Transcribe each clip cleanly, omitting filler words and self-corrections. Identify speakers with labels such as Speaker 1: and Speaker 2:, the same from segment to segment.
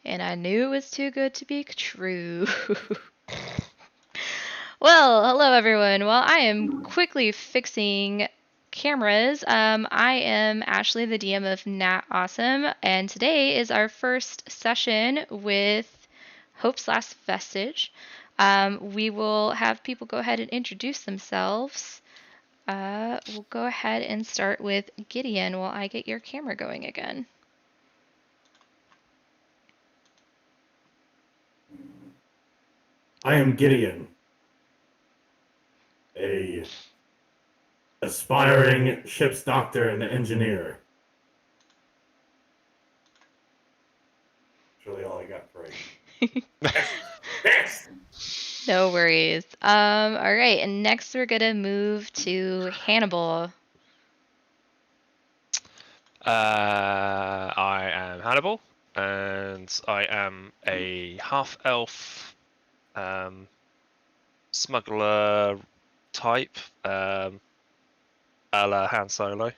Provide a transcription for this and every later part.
Speaker 1: And I knew it was too good to be true. Well, hello everyone. While I am quickly fixing cameras, I am Ashley, the DM of Nat Awesome, and today is our first session with Hope/Vestige. We will have people go ahead and introduce themselves. We'll go ahead and start with Gideon while I get your camera going again.
Speaker 2: I am Gideon, a aspiring ship's doctor and engineer. That's really all I got for you. Next!
Speaker 1: No worries. All right, and next we're gonna move to Hannibal.
Speaker 3: I am Hannibal, and I am a half-elf smuggler type, a la Han Solo.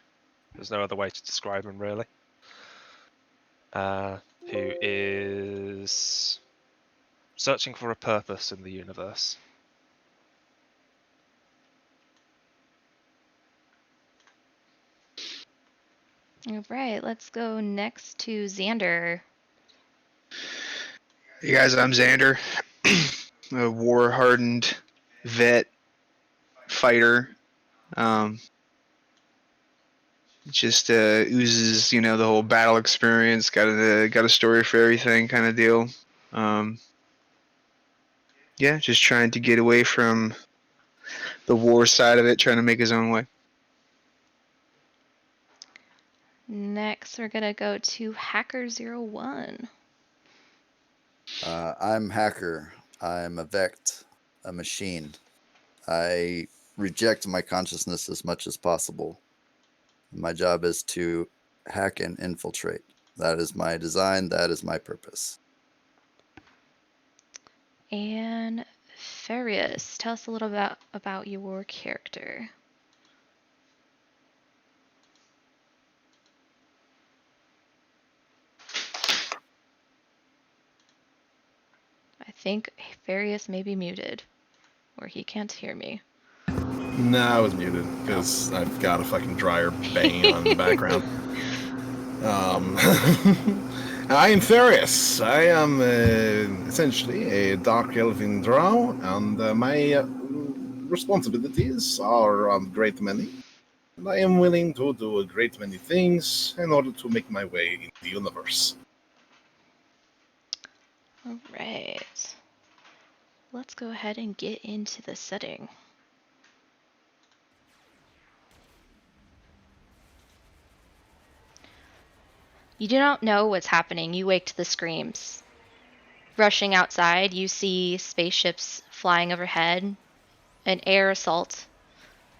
Speaker 3: There's no other way to describe him, really. Who is searching for a purpose in the universe.
Speaker 1: All right, let's go next to Xander.
Speaker 4: Hey guys, I'm Xander, a war-hardened vet fighter. Just oozes, the whole battle experience. Got a story for everything, kind of deal. Yeah, just trying to get away from the war side of it, trying to make his own way.
Speaker 1: Next, we're gonna go to Hacker01.
Speaker 5: I'm Hacker. I'm a Vect, a machine. I reject my consciousness as much as possible. My job is to hack and infiltrate. That is my design. That is my purpose.
Speaker 1: And Farius, tell us a little bit about your character. I think Farius may be muted, or he can't hear me.
Speaker 6: No, I was muted because I've got a fucking dryer banging on in the background. I am Farius. I am essentially a dark elfin drow, and my responsibilities are a great many. And I am willing to do a great many things in order to make my way in the universe.
Speaker 1: All right. Let's go ahead and get into the setting. You do not know what's happening. You wake to the screams. Rushing outside, you see spaceships flying overhead, an air assault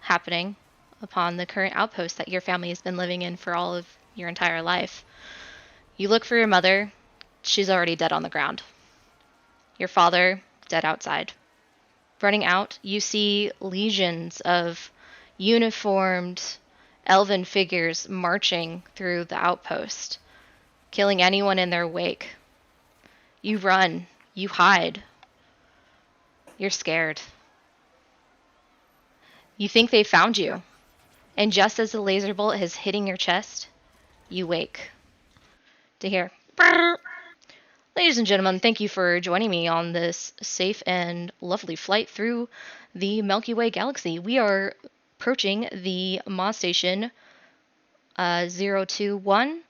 Speaker 1: happening upon the current outpost that your family has been living in for all of your entire life. You look for your mother. She's already dead on the ground. Your father, dead outside. Running out, you see legions of uniformed elven figures marching through the outpost, killing anyone in their wake. You run. You hide. You're scared. You think they found you. And just as the laser bullet is hitting your chest, you wake to hear. Ladies and gentlemen, thank you for joining me on this safe and lovely flight through the Milky Way galaxy. We are approaching the Moss Station 021.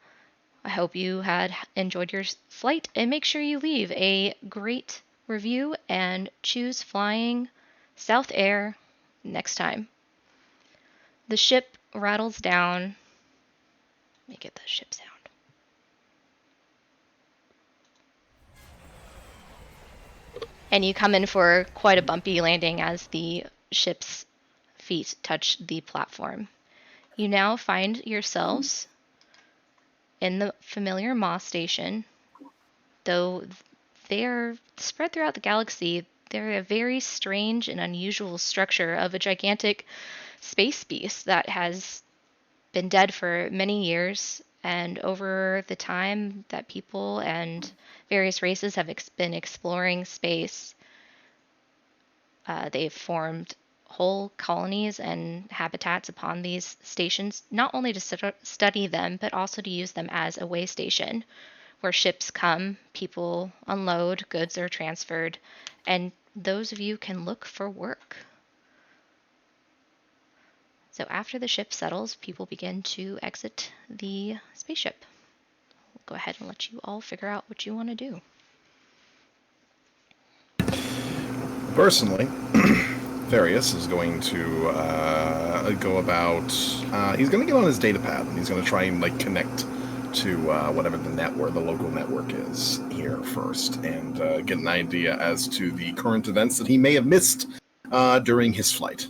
Speaker 1: I hope you had enjoyed your flight, and make sure you leave a great review and choose flying South Air next time. The ship rattles down. Let me get the ship sound. And you come in for quite a bumpy landing as the ship's feet touch the platform. You now find yourselves in the familiar Moss Station, though they're spread throughout the galaxy. They're a very strange and unusual structure of a gigantic space beast that has been dead for many years, and over the time that people and various races have been exploring space, they've formed whole colonies and habitats upon these stations, not only to study them, but also to use them as a way station where ships come, people unload, goods are transferred, and those of you can look for work. So after the ship settles, people begin to exit the spaceship. I'll go ahead and let you all figure out what you want to do.
Speaker 6: Personally, Various is going to go about. He's going to get on his data pad and he's going to try and connect to whatever the local network is here first, and get an idea as to the current events that he may have missed during his flight.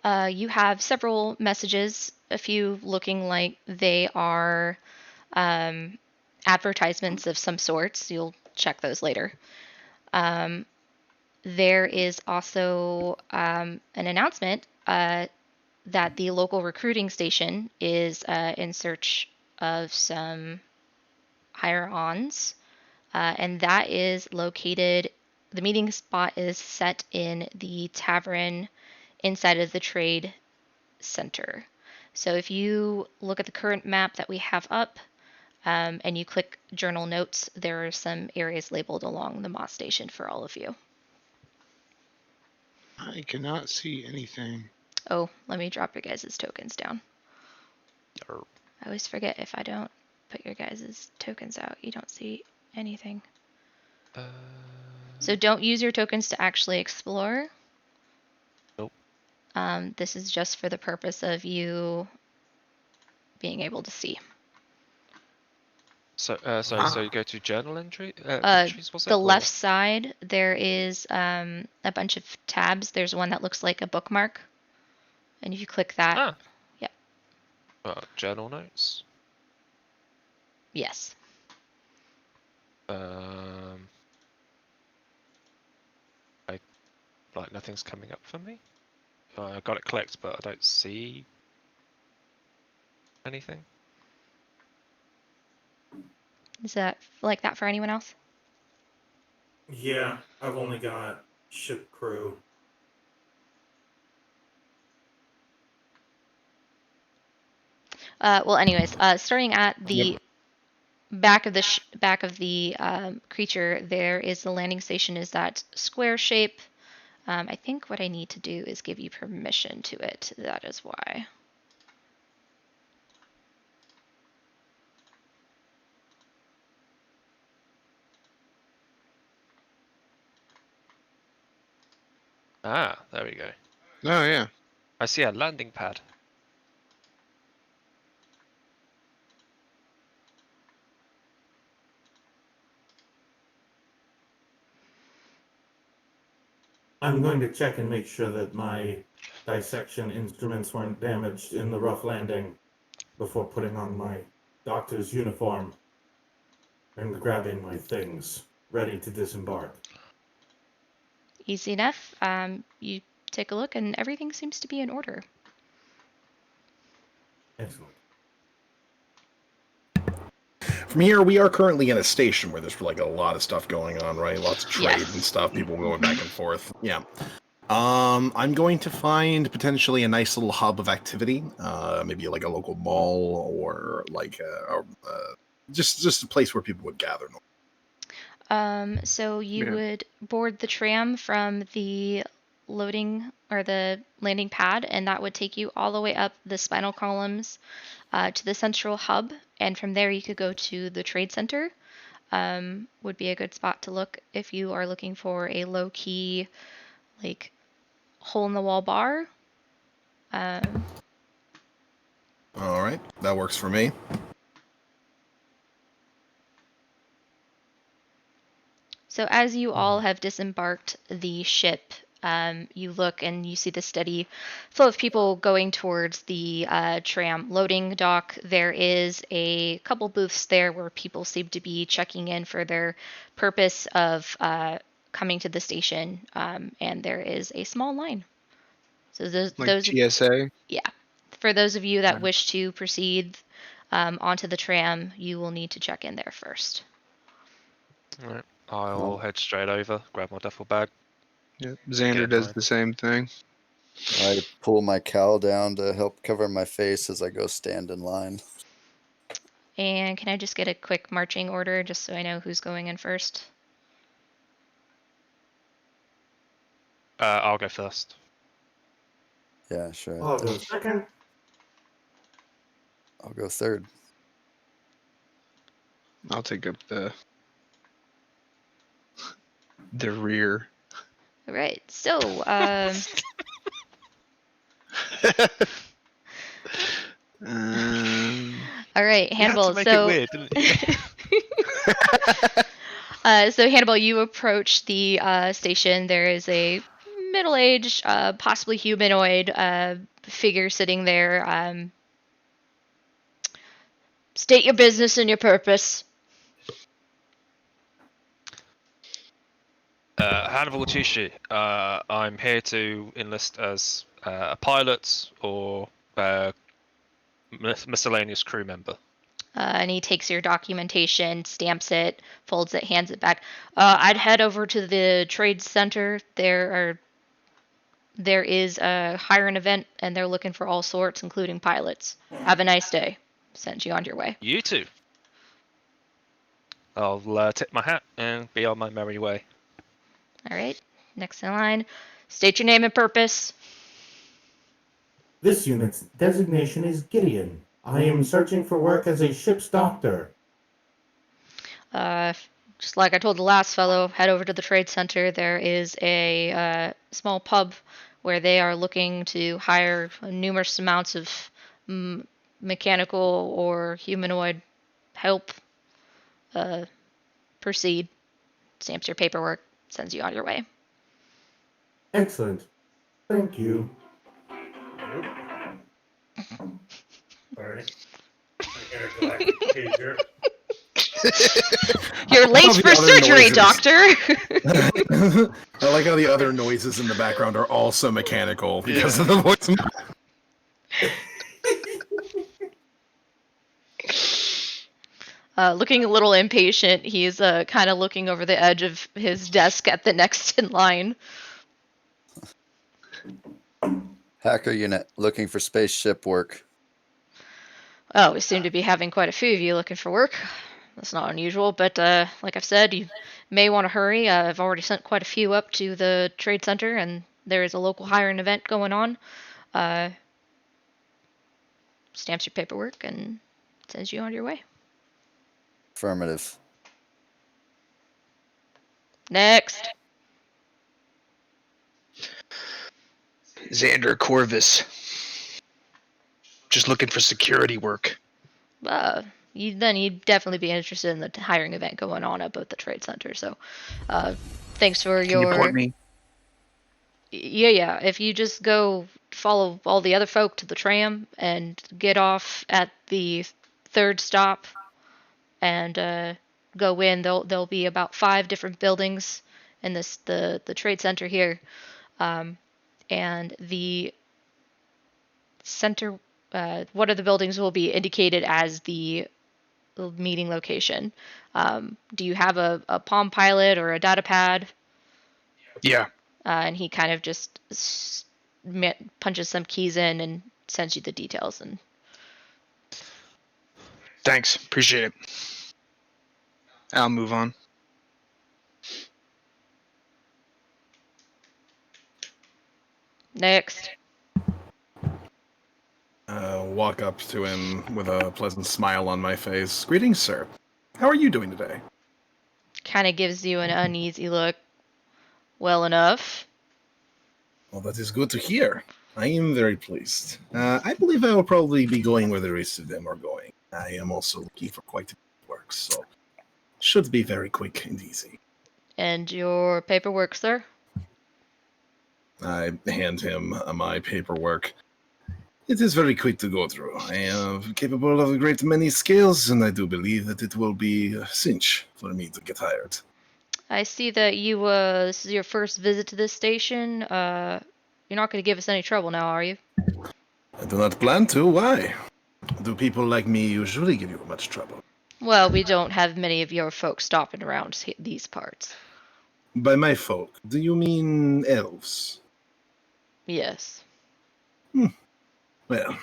Speaker 1: You have several messages, a few looking like they are advertisements of some sorts. You'll check those later. There is also an announcement that the local recruiting station is in search of some hire-ons, and that is located, the meeting spot is set in the tavern inside of the trade center. So if you look at the current map that we have up, and you click journal notes, there are some areas labeled along the Moss Station for all of you.
Speaker 4: I cannot see anything.
Speaker 1: Oh, let me drop your guys' tokens down.
Speaker 3: Or
Speaker 1: I always forget if I don't put your guys' tokens out, you don't see anything. So don't use your tokens to actually explore.
Speaker 3: Nope.
Speaker 1: This is just for the purpose of you being able to see.
Speaker 3: So you go to journal entries, was it?
Speaker 1: The
Speaker 3: Or-
Speaker 1: left side, there is a bunch of tabs. There's one that looks like a bookmark. And if you click that,
Speaker 3: Ah.
Speaker 1: yeah.
Speaker 3: Journal notes.
Speaker 1: Yes.
Speaker 3: Nothing's coming up for me. I got it clicked, but I don't see anything.
Speaker 1: Is that like that for anyone else?
Speaker 2: Yeah, I've only got ship crew.
Speaker 1: Well, anyways, starting at the back of the creature, there is the landing station. Is that square shape? I think what I need to do is give you permission to it. That is why.
Speaker 3: Ah, there we go.
Speaker 4: Oh yeah.
Speaker 3: I see a landing pad.
Speaker 2: I'm going to check and make sure that my dissection instruments weren't damaged in the rough landing before putting on my doctor's uniform and grabbing my things, ready to disembark.
Speaker 1: Easy enough. You take a look, and everything seems to be in order.
Speaker 2: Excellent.
Speaker 6: From here, we are currently in a station where there's like a lot of stuff going on, right? Lots of trade
Speaker 1: Yes.
Speaker 6: and stuff, people going back and forth. Yeah. I'm going to find potentially a nice little hub of activity, maybe like a local mall or like just a place where people would gather.
Speaker 1: So you
Speaker 4: Yeah.
Speaker 1: would board the tram from the loading or the landing pad, and that would take you all the way up the spinal columns to the central hub, and from there you could go to the trade center. Would be a good spot to look if you are looking for a low-key, like, hole-in-the-wall bar.
Speaker 6: All right, that works for me.
Speaker 1: So as you all have disembarked the ship, you look and you see the steady flow of people going towards the tram loading dock. There is a couple booths there where people seem to be checking in for their purpose of coming to the station, and there is a small line. So
Speaker 4: Like TSA.
Speaker 1: yeah, for those of you that
Speaker 4: Right.
Speaker 1: wish to proceed onto the tram, you will need to check in there first.
Speaker 3: Right. I'll head straight over, grab my duffel bag.
Speaker 4: Yep. Xander
Speaker 3: Get
Speaker 4: does
Speaker 3: mine.
Speaker 4: the same thing.
Speaker 5: I pull my cowl down to help cover my face as I go stand in line.
Speaker 1: And can I just get a quick marching order just so I know who's going in first?
Speaker 3: I'll go first.
Speaker 5: Yeah, sure.
Speaker 2: I'll go second.
Speaker 5: I'll go third.
Speaker 4: I'll take up the rear.
Speaker 1: All right. So, all right, Hannibal. So, so Hannibal, you approach the station. There is a middle-aged, possibly humanoid figure sitting there. State your business and your purpose.
Speaker 3: Hannibal Chishi. I'm here to enlist as a pilot or miscellaneous crew member.
Speaker 1: And he takes your documentation, stamps it, folds it, hands it back. I'd head over to the trade center. There is a hiring event, and they're looking for all sorts, including pilots. Have a nice day. Send you on your way.
Speaker 3: You too. I'll tip my hat and be on my merry way.
Speaker 1: All right. Next in line. State your name and purpose.
Speaker 2: This unit's designation is Gideon. I am searching for work as a ship's doctor.
Speaker 1: Just like I told the last fellow, head over to the trade center. There is a small pub where they are looking to hire numerous amounts of mechanical or humanoid help. Proceed. Stamps your paperwork. Sends you on your way.
Speaker 2: Excellent. Thank you. Sorry. Intergalactic pager.
Speaker 1: You're late
Speaker 6: the
Speaker 1: for
Speaker 6: other
Speaker 1: surgery,
Speaker 6: noises.
Speaker 1: doctor.
Speaker 6: I like how the other noises in the background are also mechanical because of the voice.
Speaker 1: Looking a little impatient, he's kind of looking over the edge of his desk at the next in line.
Speaker 5: Hacker unit looking for spaceship work.
Speaker 1: Oh, we seem to be having quite a few of you looking for work. That's not unusual, but like I've said, you may want to hurry. I've already sent quite a few up to the trade center, and there is a local hiring event going on. Stamps your paperwork and sends you on your way.
Speaker 5: Affirmative.
Speaker 1: Next.
Speaker 4: Xander Corvus. Just looking for security work.
Speaker 1: You'd definitely be interested in the hiring event going on at both the trade centers. So, thanks for
Speaker 4: Can you
Speaker 1: your.
Speaker 4: point me?
Speaker 1: Yeah. If you just go follow all the other folk to the tram and get off at the third stop and go in, there'll be about 5 different buildings in the trade center here, and the center. One of the buildings will be indicated as the meeting location. Do you have a Palm Pilot or a data pad?
Speaker 4: Yeah.
Speaker 1: And he kind of just punches some keys in and sends you the details. And
Speaker 4: Thanks. Appreciate it. I'll move on.
Speaker 1: next,
Speaker 6: Walk up to him with a pleasant smile on my face. Greetings, sir. How are you doing today?
Speaker 1: kind of gives you an uneasy look. Well enough.
Speaker 6: Well, that is good to hear. I am very pleased. I believe I will probably be going where the rest of them are going. I am also looking for quite a bit of work, so should be very quick and easy.
Speaker 1: And your paperwork, sir?
Speaker 6: I hand him my paperwork. It is very quick to go through. I am capable of a great many skills, and I do believe that it will be a cinch for me to get hired.
Speaker 1: I see that you, this is your first visit to this station. You're not going to give us any trouble now, are you?
Speaker 6: I do not plan to. Why? Do people like me usually give you much trouble?
Speaker 1: Well, we don't have many of your folks stopping around these parts.
Speaker 6: By my folk, do you mean elves?
Speaker 1: Yes.
Speaker 6: Well,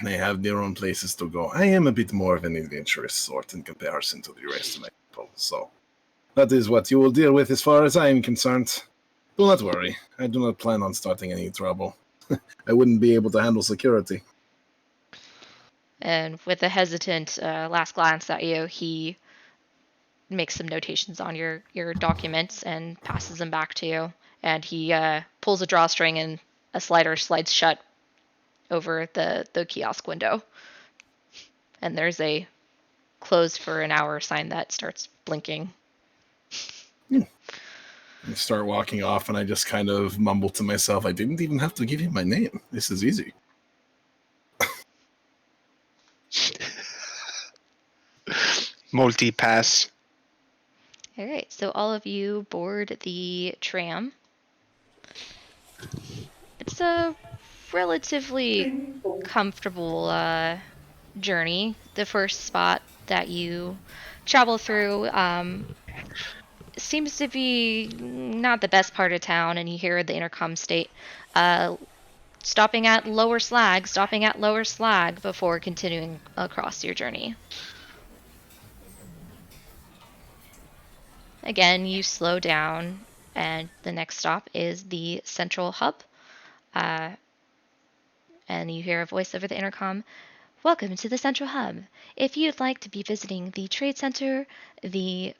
Speaker 6: they have their own places to go. I am a bit more of an adventurous sort in comparison to the rest of my people, so that is what you will deal with as far as I am concerned. Do not worry. I do not plan on starting any trouble. I wouldn't be able to handle security.
Speaker 1: And with a hesitant last glance at you, he makes some notations on your documents and passes them back to you. And he pulls a drawstring and a slider slides shut over the kiosk window. And there's a closed for an hour sign that starts blinking.
Speaker 6: I start walking off, and I just kind of mumble to myself, I didn't even have to give you my name. This is easy.
Speaker 4: Multi-pass.
Speaker 1: All right, so all of you board the tram. It's a relatively comfortable journey. The first spot that you travel through seems to be not the best part of town, and you hear the intercom state, stopping at Lower Slag before continuing across your journey. Again, you slow down, and the next stop is the central hub. And you hear a voice over the intercom. Welcome to the Central Hub. If you'd like to be visiting the Trade Center, the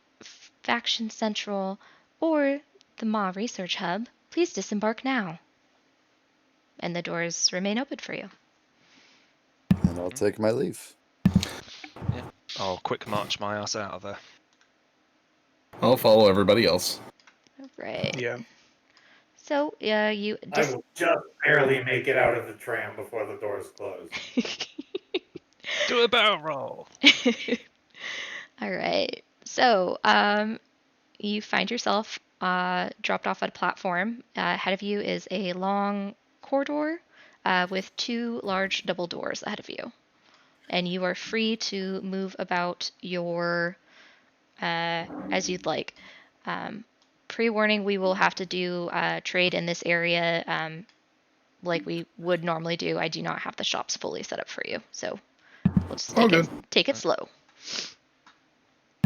Speaker 1: Faction Central, or the Maw Research Hub, please disembark now. And the doors remain open for you.
Speaker 5: And I'll take my leave.
Speaker 3: Yeah. I'll quick march my ass out of there.
Speaker 6: I'll follow everybody else.
Speaker 1: All right.
Speaker 4: Yeah.
Speaker 1: So, you...
Speaker 2: I will just barely make it out of the tram before the doors close.
Speaker 3: Do a barrel roll.
Speaker 1: All right. So, you find yourself dropped off at a platform. Ahead of you is a long corridor with 2 large double doors ahead of you. And you are free to move about your as you'd like. Pre-warning, we will have to do trade in this area like we would normally do. I do not have the shops fully set up for you, so we'll just take it slow.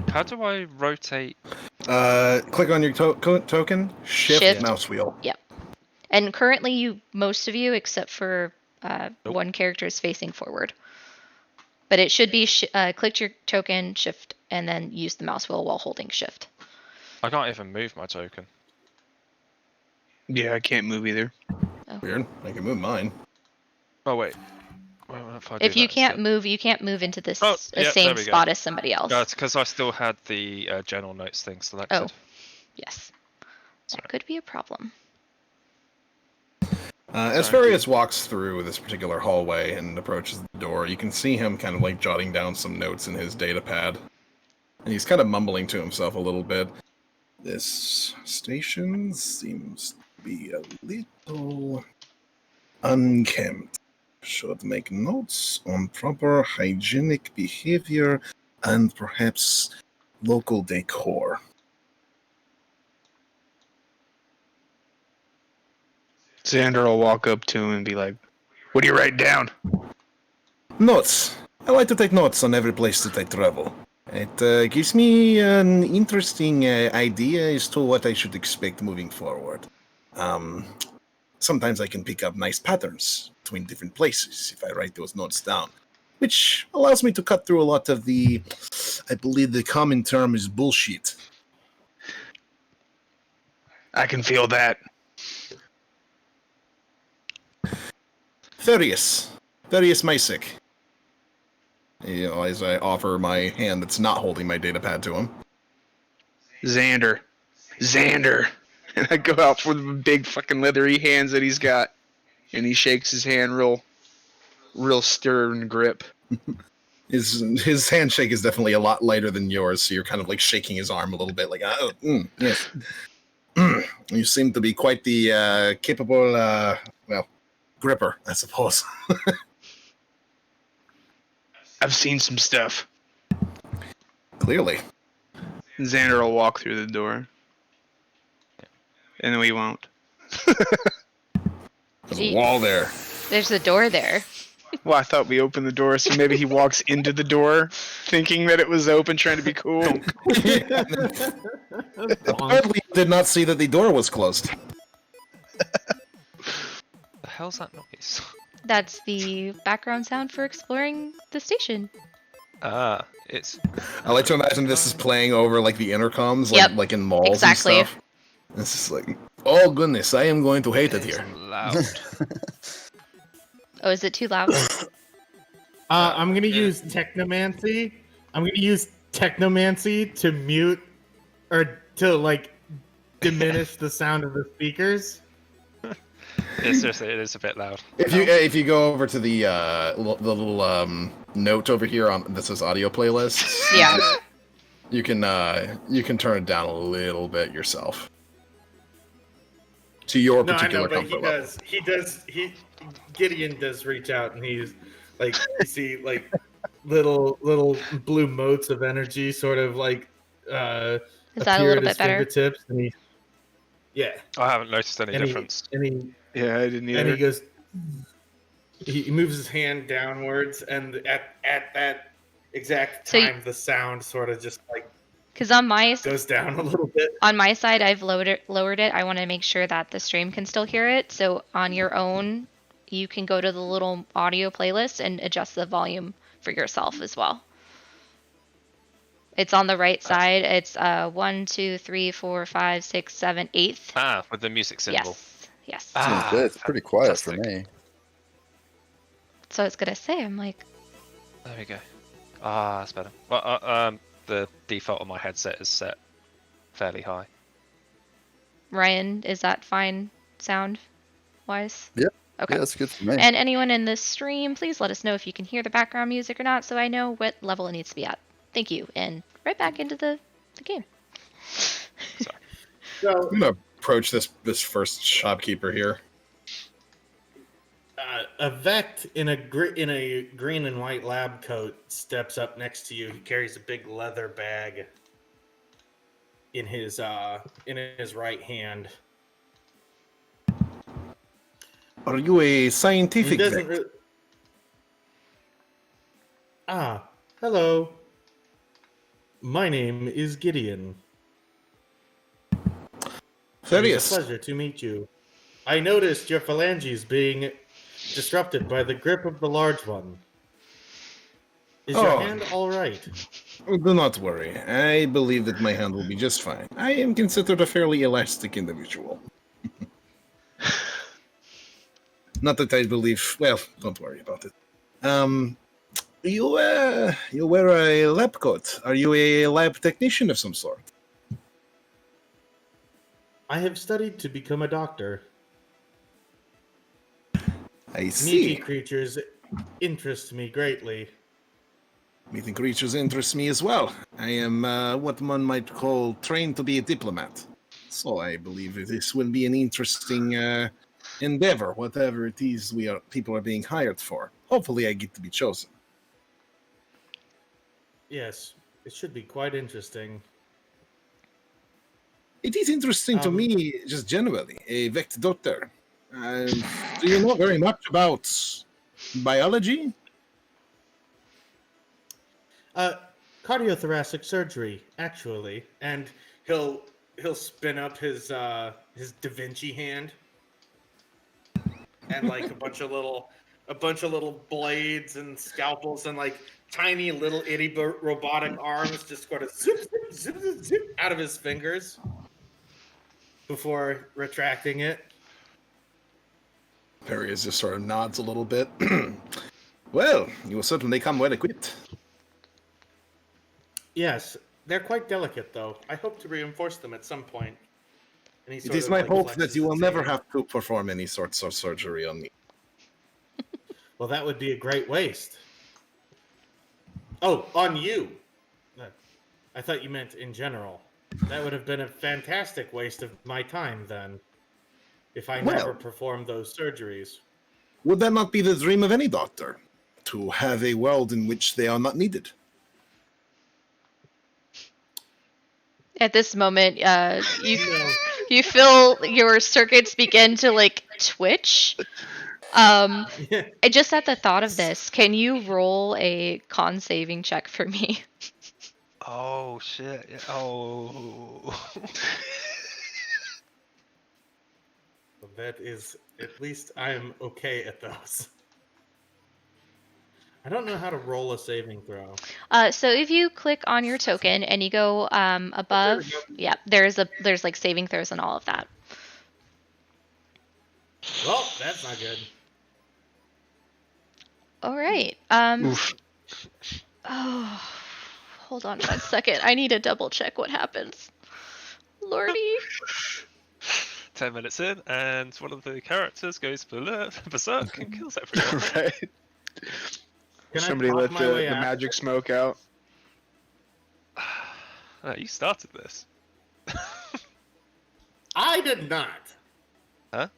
Speaker 3: How do I rotate?
Speaker 6: Click on your token, shift, mouse wheel.
Speaker 1: Yep. And currently, most of you, except for one character, is facing forward. But it should be click your token, shift, and then use the mouse wheel while holding shift.
Speaker 3: I can't even move my token.
Speaker 4: Yeah, I can't move either.
Speaker 1: Oh.
Speaker 6: Weird. I can move mine.
Speaker 3: Oh wait.
Speaker 1: If you can't move, you can't move into this same spot as somebody else.
Speaker 3: No, it's because I still had the general notes thing selected.
Speaker 1: Oh, yes. That could be a problem.
Speaker 6: As
Speaker 3: Sorry.
Speaker 6: Farius walks through this particular hallway and approaches the door, you can see him kind of like jotting down some notes in his data pad. And he's kind of mumbling to himself a little bit. This station seems to be a little unkempt. Should make notes on proper hygienic behavior and perhaps local decor.
Speaker 4: Xander will walk up to him and be like, "What do you write down?"
Speaker 6: Notes. I like to take notes on every place that I travel. It gives me an interesting idea as to what I should expect moving forward. Sometimes I can pick up nice patterns between different places if I write those notes down, which allows me to cut through a lot of the, I believe the common term is bullshit.
Speaker 4: I can feel that.
Speaker 6: Therius Mysik. As I offer my hand that's not holding my data pad to him.
Speaker 4: Xander. And I go out for the big fucking leathery hands that he's got. And he shakes his hand real stern grip.
Speaker 6: His handshake is definitely a lot lighter than yours, so you're kind of like shaking his arm a little bit, like, yes. You seem to be quite the capable, gripper, I suppose.
Speaker 4: I've seen some stuff.
Speaker 6: Clearly.
Speaker 4: Xander will walk through the door. And we won't.
Speaker 6: There's a wall there.
Speaker 1: There's a door there.
Speaker 4: Well, I thought we opened the door, so maybe he walks into the door thinking that it was open, trying to be cool.
Speaker 6: Apparently did not see that the door was closed.
Speaker 3: The hell's that noise?
Speaker 1: That's the background sound for exploring the station.
Speaker 3: Ah, it's.
Speaker 6: I like to imagine this is playing over like the intercoms,
Speaker 1: Yep,
Speaker 6: like in malls
Speaker 1: exactly.
Speaker 6: and stuff. It's just like, oh goodness, I am going to hate it
Speaker 3: It's
Speaker 6: here.
Speaker 3: loud.
Speaker 1: Oh, is it too loud?
Speaker 2: I'm gonna use technomancy. I'm gonna use technomancy to mute or to like diminish the sound of the speakers.
Speaker 3: It's seriously, it is a bit loud.
Speaker 6: If you go over to the little note over here on that says audio playlist,
Speaker 1: Yeah.
Speaker 6: you can turn it down a little bit yourself to your particular comfort level.
Speaker 2: Gideon does reach out, and he's like, you see like little blue motes of energy, sort of like
Speaker 1: Is that a
Speaker 2: appear
Speaker 1: little
Speaker 2: at his
Speaker 1: bit better?
Speaker 2: fingertips, and
Speaker 3: I haven't noticed any difference.
Speaker 4: Yeah, I didn't either.
Speaker 2: And he goes, he moves his hand downwards, and at that exact
Speaker 1: So
Speaker 2: time, the sound sort of just like
Speaker 1: Because on my
Speaker 2: goes down a little bit.
Speaker 1: side, I've lowered it. I want to make sure that the stream can still hear it. So on your own, you can go to the little audio playlist and adjust the volume for yourself as well. It's on the right side. It's 1, 2, 3, 4, 5, 6, 7, 8th.
Speaker 3: Ah, with the music symbol.
Speaker 1: Yes.
Speaker 3: Ah,
Speaker 5: It's pretty quiet for
Speaker 3: fantastic.
Speaker 5: me.
Speaker 1: So I was gonna say, I'm like,
Speaker 3: There we go. Ah, that's better. Well, the default on my headset is set fairly high.
Speaker 1: Ryan, is that fine sound wise?
Speaker 5: Yep.
Speaker 1: Okay.
Speaker 5: Yeah, that's good for me.
Speaker 1: And anyone in this stream, please let us know if you can hear the background music or not, so I know what level it needs to be at. Thank you. And right back into the game.
Speaker 2: So,
Speaker 6: I'm gonna approach this first shopkeeper here.
Speaker 2: a Vect in a green and white lab coat steps up next to you. He carries a big leather bag in his right hand.
Speaker 6: Are you a
Speaker 2: He
Speaker 6: scientific
Speaker 2: doesn't
Speaker 6: Vect?
Speaker 2: hello. My name is Gideon. It's a
Speaker 6: Therius.
Speaker 2: pleasure to meet you. I noticed your phalanges being disrupted by the grip of the large one. Is your
Speaker 6: Oh.
Speaker 2: hand all right?
Speaker 6: Do not worry. I believe that my hand will be just fine. I am considered a fairly elastic individual. Not that I believe. Well, don't worry about it. You wear a lab coat. Are you a lab technician of some sort?
Speaker 2: I have studied to become a doctor.
Speaker 6: I
Speaker 2: Meaty
Speaker 6: see.
Speaker 2: creatures interest me greatly.
Speaker 6: Meeting creatures interests me as well. I am what one might call trained to be a diplomat. So I believe this will be an interesting endeavor, whatever it is people are being hired for. Hopefully I get to be chosen.
Speaker 2: Yes, it should be quite interesting.
Speaker 6: It is interesting to me, just generally, a Vect doctor. Do you know very much about biology?
Speaker 2: Cardiothoracic surgery, actually, and he'll spin up his Da Vinci hand, and like a bunch of little blades and scalpels and like tiny little itty robotic arms just sort of zip, zip, zip, zip, zip out of his fingers before retracting it.
Speaker 6: Perius just sort of nods a little bit. Well, you will certainly come well equipped.
Speaker 2: Yes, they're quite delicate, though. I hope to reinforce them at some point. And
Speaker 6: It is my hope that you will never have to perform any sorts of surgery on me.
Speaker 2: Well, that would be a great waste. Oh, on you. I thought you meant in general. That would have been a fantastic waste of my time, then, if I never performed those surgeries.
Speaker 6: Would that not be the dream of any doctor? To have a world in which they are not needed?
Speaker 1: At this moment, you feel your circuits begin to like twitch. Just at the thought of this, can you roll a con saving check for me?
Speaker 3: Oh shit! Yeah. Oh.
Speaker 2: That is, at least I am okay at those. I don't know how to roll a saving throw.
Speaker 1: So if you click on your token and you go above, yeah, there's like saving throws and all of that.
Speaker 2: Well, that's not good.
Speaker 1: All right. Oh, hold on 1 second. I need to double check what happens. Lordy.
Speaker 3: 10 minutes in, and one of the characters goes berserk and kills everyone.
Speaker 4: Right.
Speaker 2: Can
Speaker 4: Somebody
Speaker 2: I
Speaker 4: let
Speaker 2: my way
Speaker 4: the
Speaker 2: out?
Speaker 4: magic smoke out.
Speaker 3: Oh, you started this.
Speaker 2: I did not.
Speaker 3: Huh?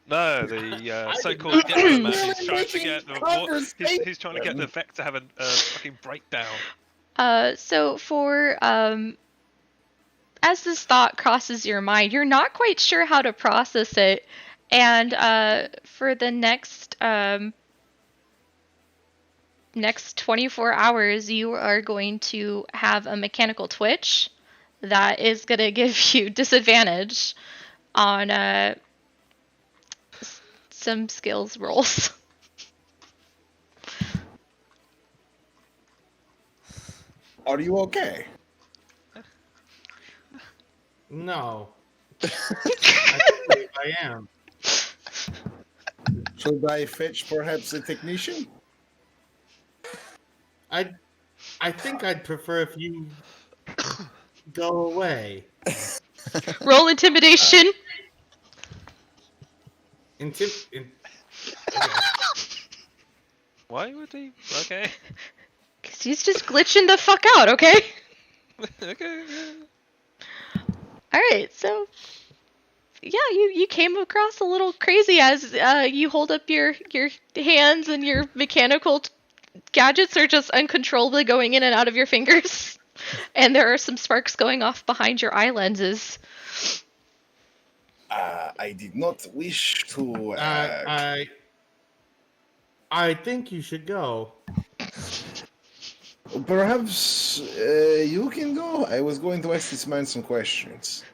Speaker 3: No, the so-called diplomat is trying to get the he's trying to get the Vect to have a fucking breakdown.
Speaker 1: So for as this thought crosses your mind, you're not quite sure how to process it, and for the next 24 hours, you are going to have a mechanical twitch that is going to give you disadvantage on some skills rolls.
Speaker 6: Are you okay?
Speaker 2: No. I believe I am.
Speaker 6: Should I fetch perhaps a technician?
Speaker 2: I think I'd prefer if you go away.
Speaker 1: Roll intimidation.
Speaker 2: Okay.
Speaker 3: Why would he? Okay.
Speaker 1: Because he's just glitching the fuck out, okay?
Speaker 3: Okay.
Speaker 1: Alright, so yeah, you came across a little crazy as you hold up your hands and your mechanical gadgets are just uncontrollably going in and out of your fingers. And there are some sparks going off behind your eye lenses.
Speaker 6: I did not wish to...
Speaker 2: I think you should go.
Speaker 6: Perhaps you can go? I was going to ask this man some questions.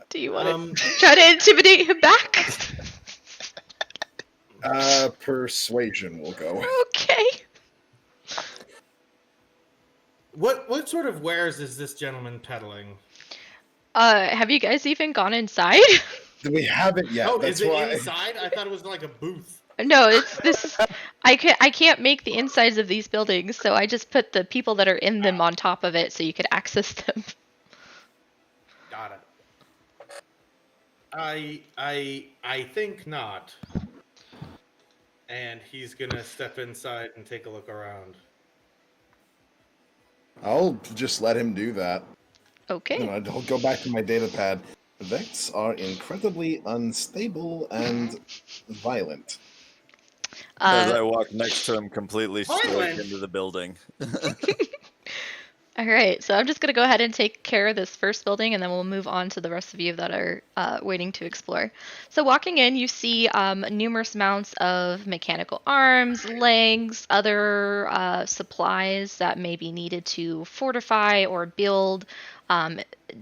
Speaker 1: Do you want to try to intimidate him back?
Speaker 6: Persuasion will go.
Speaker 1: Okay.
Speaker 2: What sort of wares is this gentleman peddling?
Speaker 1: Have you guys even gone inside?
Speaker 6: We haven't yet.
Speaker 2: Oh,
Speaker 6: That's
Speaker 2: is it
Speaker 6: why.
Speaker 2: inside? I thought it was like a booth.
Speaker 1: No, I can't make the insides of these buildings, so I just put the people that are in them on top of it so you could access them.
Speaker 2: Got it. I think not. And he's gonna step inside and take a look around.
Speaker 6: I'll just let him do that.
Speaker 1: Okay.
Speaker 6: And I'll go back to my data pad. Vects are incredibly unstable and violent.
Speaker 5: As
Speaker 1: Uh,
Speaker 5: I walk next to him, completely straight
Speaker 2: Violent?
Speaker 5: into the building.
Speaker 1: all right, so I'm just gonna go ahead and take care of this first building, and then we'll move on to the rest of you that are waiting to explore. So walking in, you see numerous amounts of mechanical arms, legs, other supplies that may be needed to fortify or build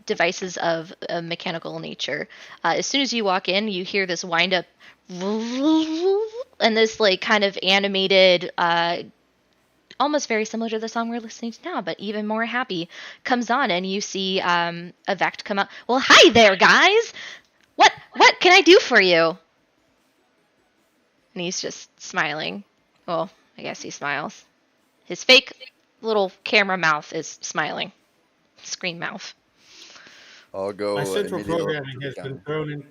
Speaker 1: devices of a mechanical nature. As soon as you walk in, you hear this wind up and this like kind of animated almost very similar to the song we're listening to now, but even more happy, comes on, and you see a Vect come up. Well, hi there, guys. What can I do for you? And he's just smiling. Well, I guess he smiles. His fake little camera mouth is smiling. Screen mouth.
Speaker 5: I'll go
Speaker 2: My central
Speaker 5: immediately
Speaker 2: programming
Speaker 5: to the
Speaker 2: has been
Speaker 5: gun.
Speaker 2: thrown in.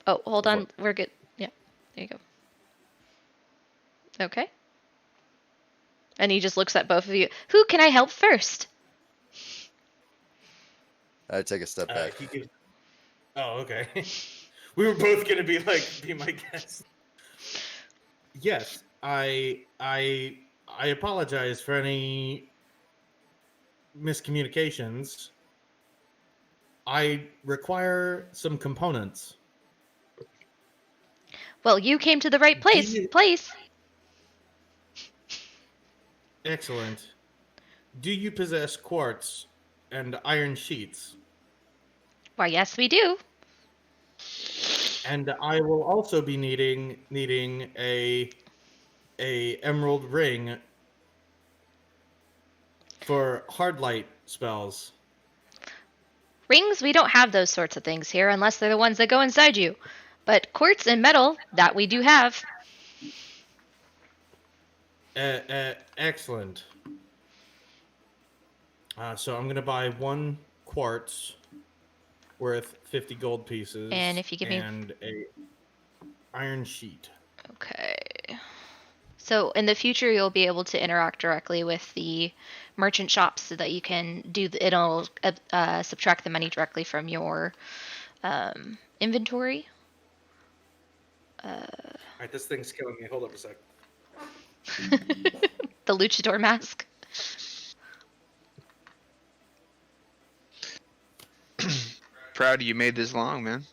Speaker 1: Oh, hold on. We're good. Yeah, there you go. Okay. And he just looks at both of you. Who can I help first?
Speaker 5: I take a step back.
Speaker 2: He gives. Oh, okay. We were both gonna be my guest. Yes, I apologize for any miscommunications. I require some components.
Speaker 1: Well, you came to the right place.
Speaker 2: you-
Speaker 1: Place.
Speaker 2: Excellent. Do you possess quartz and iron sheets?
Speaker 1: Why, yes, we do.
Speaker 2: And I will also be needing a emerald ring for hard light spells.
Speaker 1: Rings, we don't have those sorts of things here unless they're the ones that go inside you. But quartz and metal, that we do have.
Speaker 2: Excellent. So I'm gonna buy one quartz worth 50 gold pieces,
Speaker 1: And if you give me-
Speaker 2: and a iron sheet.
Speaker 1: Okay. So in the future, you'll be able to interact directly with the merchant shops so that you can it'll subtract the money directly from your inventory.
Speaker 2: All right, this thing's killing me. Hold up a sec.
Speaker 1: The luchador mask.
Speaker 4: Proud of you made this long, man.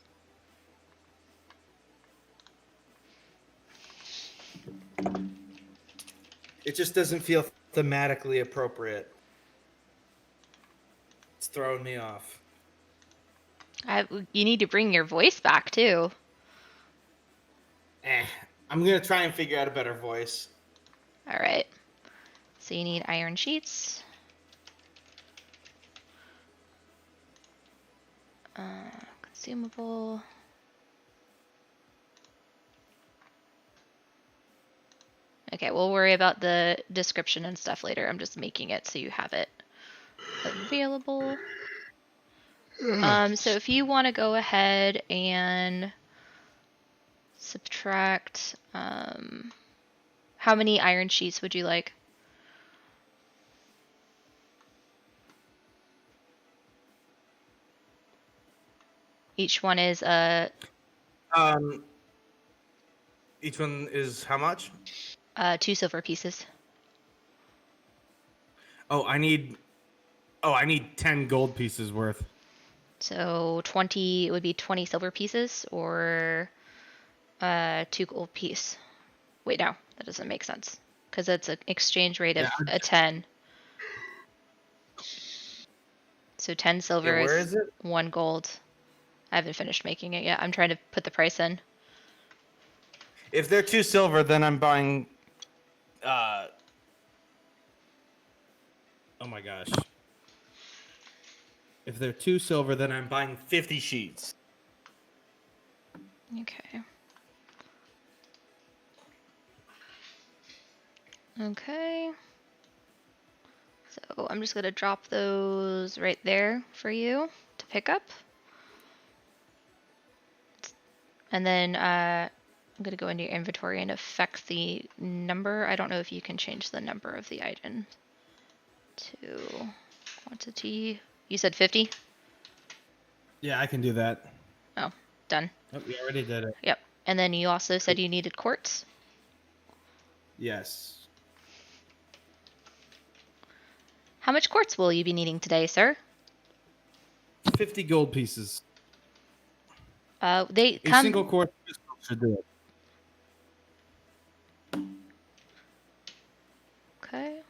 Speaker 2: It just doesn't feel thematically appropriate. It's throwing me off.
Speaker 1: You need to bring your voice back too.
Speaker 2: I'm gonna try and figure out a better voice.
Speaker 1: All right. So you need iron sheets. Consumable. Okay, we'll worry about the description and stuff later. I'm just making it so you have it available. So if you want to go ahead and subtract, how many iron sheets would you like? Each one is
Speaker 2: Each one is how much?
Speaker 1: 2 silver pieces.
Speaker 2: I need 10 gold pieces worth.
Speaker 1: So 20, it would be 20 silver pieces or 2 gold piece. Wait, no, that doesn't make sense because it's an exchange rate of a 10. So 10 silver
Speaker 2: where
Speaker 1: is
Speaker 2: is it?
Speaker 1: 1 gold. I haven't finished making it yet. I'm trying to put the price in.
Speaker 2: If they're 2 silver, then I'm buying. Oh my gosh. If they're 2 silver, then I'm buying 50 sheets.
Speaker 1: Okay. Okay. So I'm just going to drop those right there for you to pick up. And then I'm going to go into your inventory and affect the number. I don't know if you can change the number of the item to quantity. You said 50?
Speaker 7: Yeah, I can do that.
Speaker 1: Oh, done.
Speaker 7: Oh, we already did it.
Speaker 1: Yep. And then you also said you needed quartz.
Speaker 7: Yes.
Speaker 1: How much quartz will you be needing today, sir?
Speaker 7: 50 gold pieces.
Speaker 1: They
Speaker 7: A
Speaker 1: come.
Speaker 7: single quartz crystal should do it.
Speaker 1: Okay.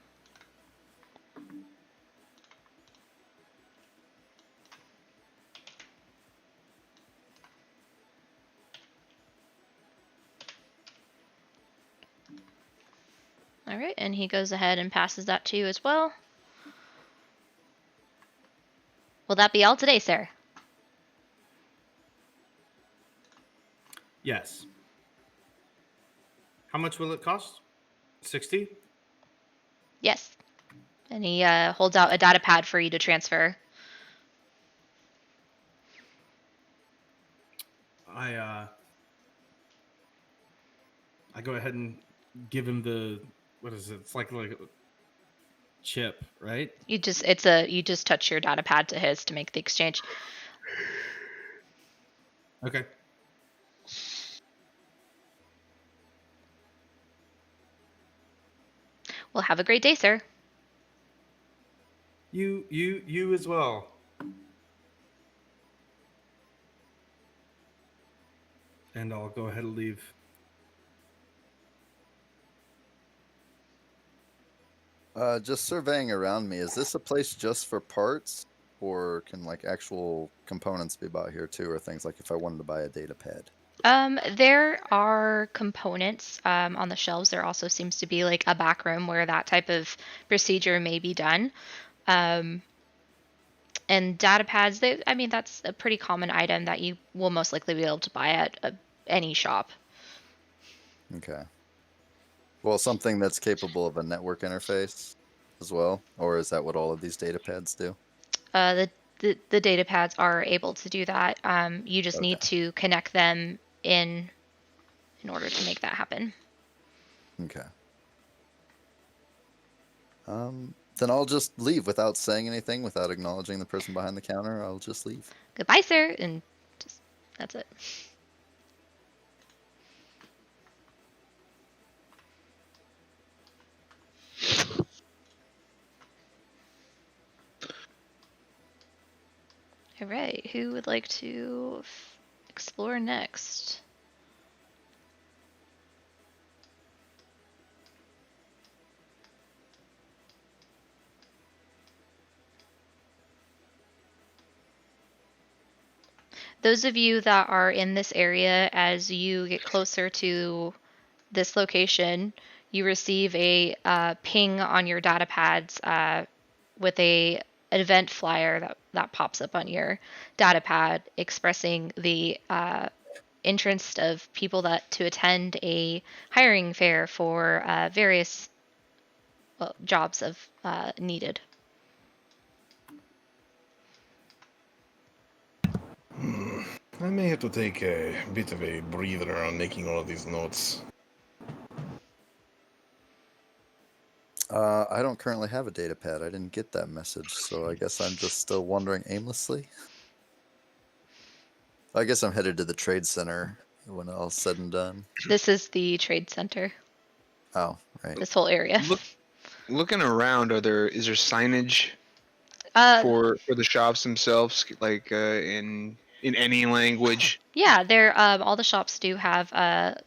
Speaker 1: All right, and he goes ahead and passes that to you as well. Will that be all today, sir?
Speaker 7: Yes. How much will it cost? 60?
Speaker 1: Yes. And he holds out a data pad for you to transfer.
Speaker 7: I go ahead and give him the, what is it? It's like a chip, right?
Speaker 1: You just touch your data pad to his to make the exchange.
Speaker 7: Okay.
Speaker 1: Well, have a great day, sir.
Speaker 7: You as well. And I'll go ahead and leave.
Speaker 5: Just surveying around me, is this a place just for parts, or can like actual components be bought here too, or things like if I wanted to buy a data pad?
Speaker 1: There are components on the shelves. There also seems to be like a back room where that type of procedure may be done. And data pads, I mean, that's a pretty common item that you will most likely be able to buy at any shop.
Speaker 5: Okay. Well, something that's capable of a network interface as well, or is that what all of these data pads do?
Speaker 1: The data pads are able to do that. You just need to connect them in order to make that happen.
Speaker 5: Okay. Then I'll just leave without saying anything, without acknowledging the person behind the counter. I'll just leave.
Speaker 1: Goodbye, sir, and just that's it. All right, who would like to explore next? Those of you that are in this area, as you get closer to this location, you receive a ping on your data pads with an event flyer that pops up on your data pad expressing the interest of people to attend a hiring fair for various jobs of needed.
Speaker 6: I may have to take a bit of a breather on making all of these notes.
Speaker 5: I don't currently have a data pad. I didn't get that message, so I guess I'm just still wandering aimlessly. I guess I'm headed to the trade center when all's said and done.
Speaker 1: This is the trade center.
Speaker 5: Oh, right.
Speaker 1: This whole area.
Speaker 4: Looking around, is there signage for the shops themselves, like in any language?
Speaker 1: Yeah, all the shops do have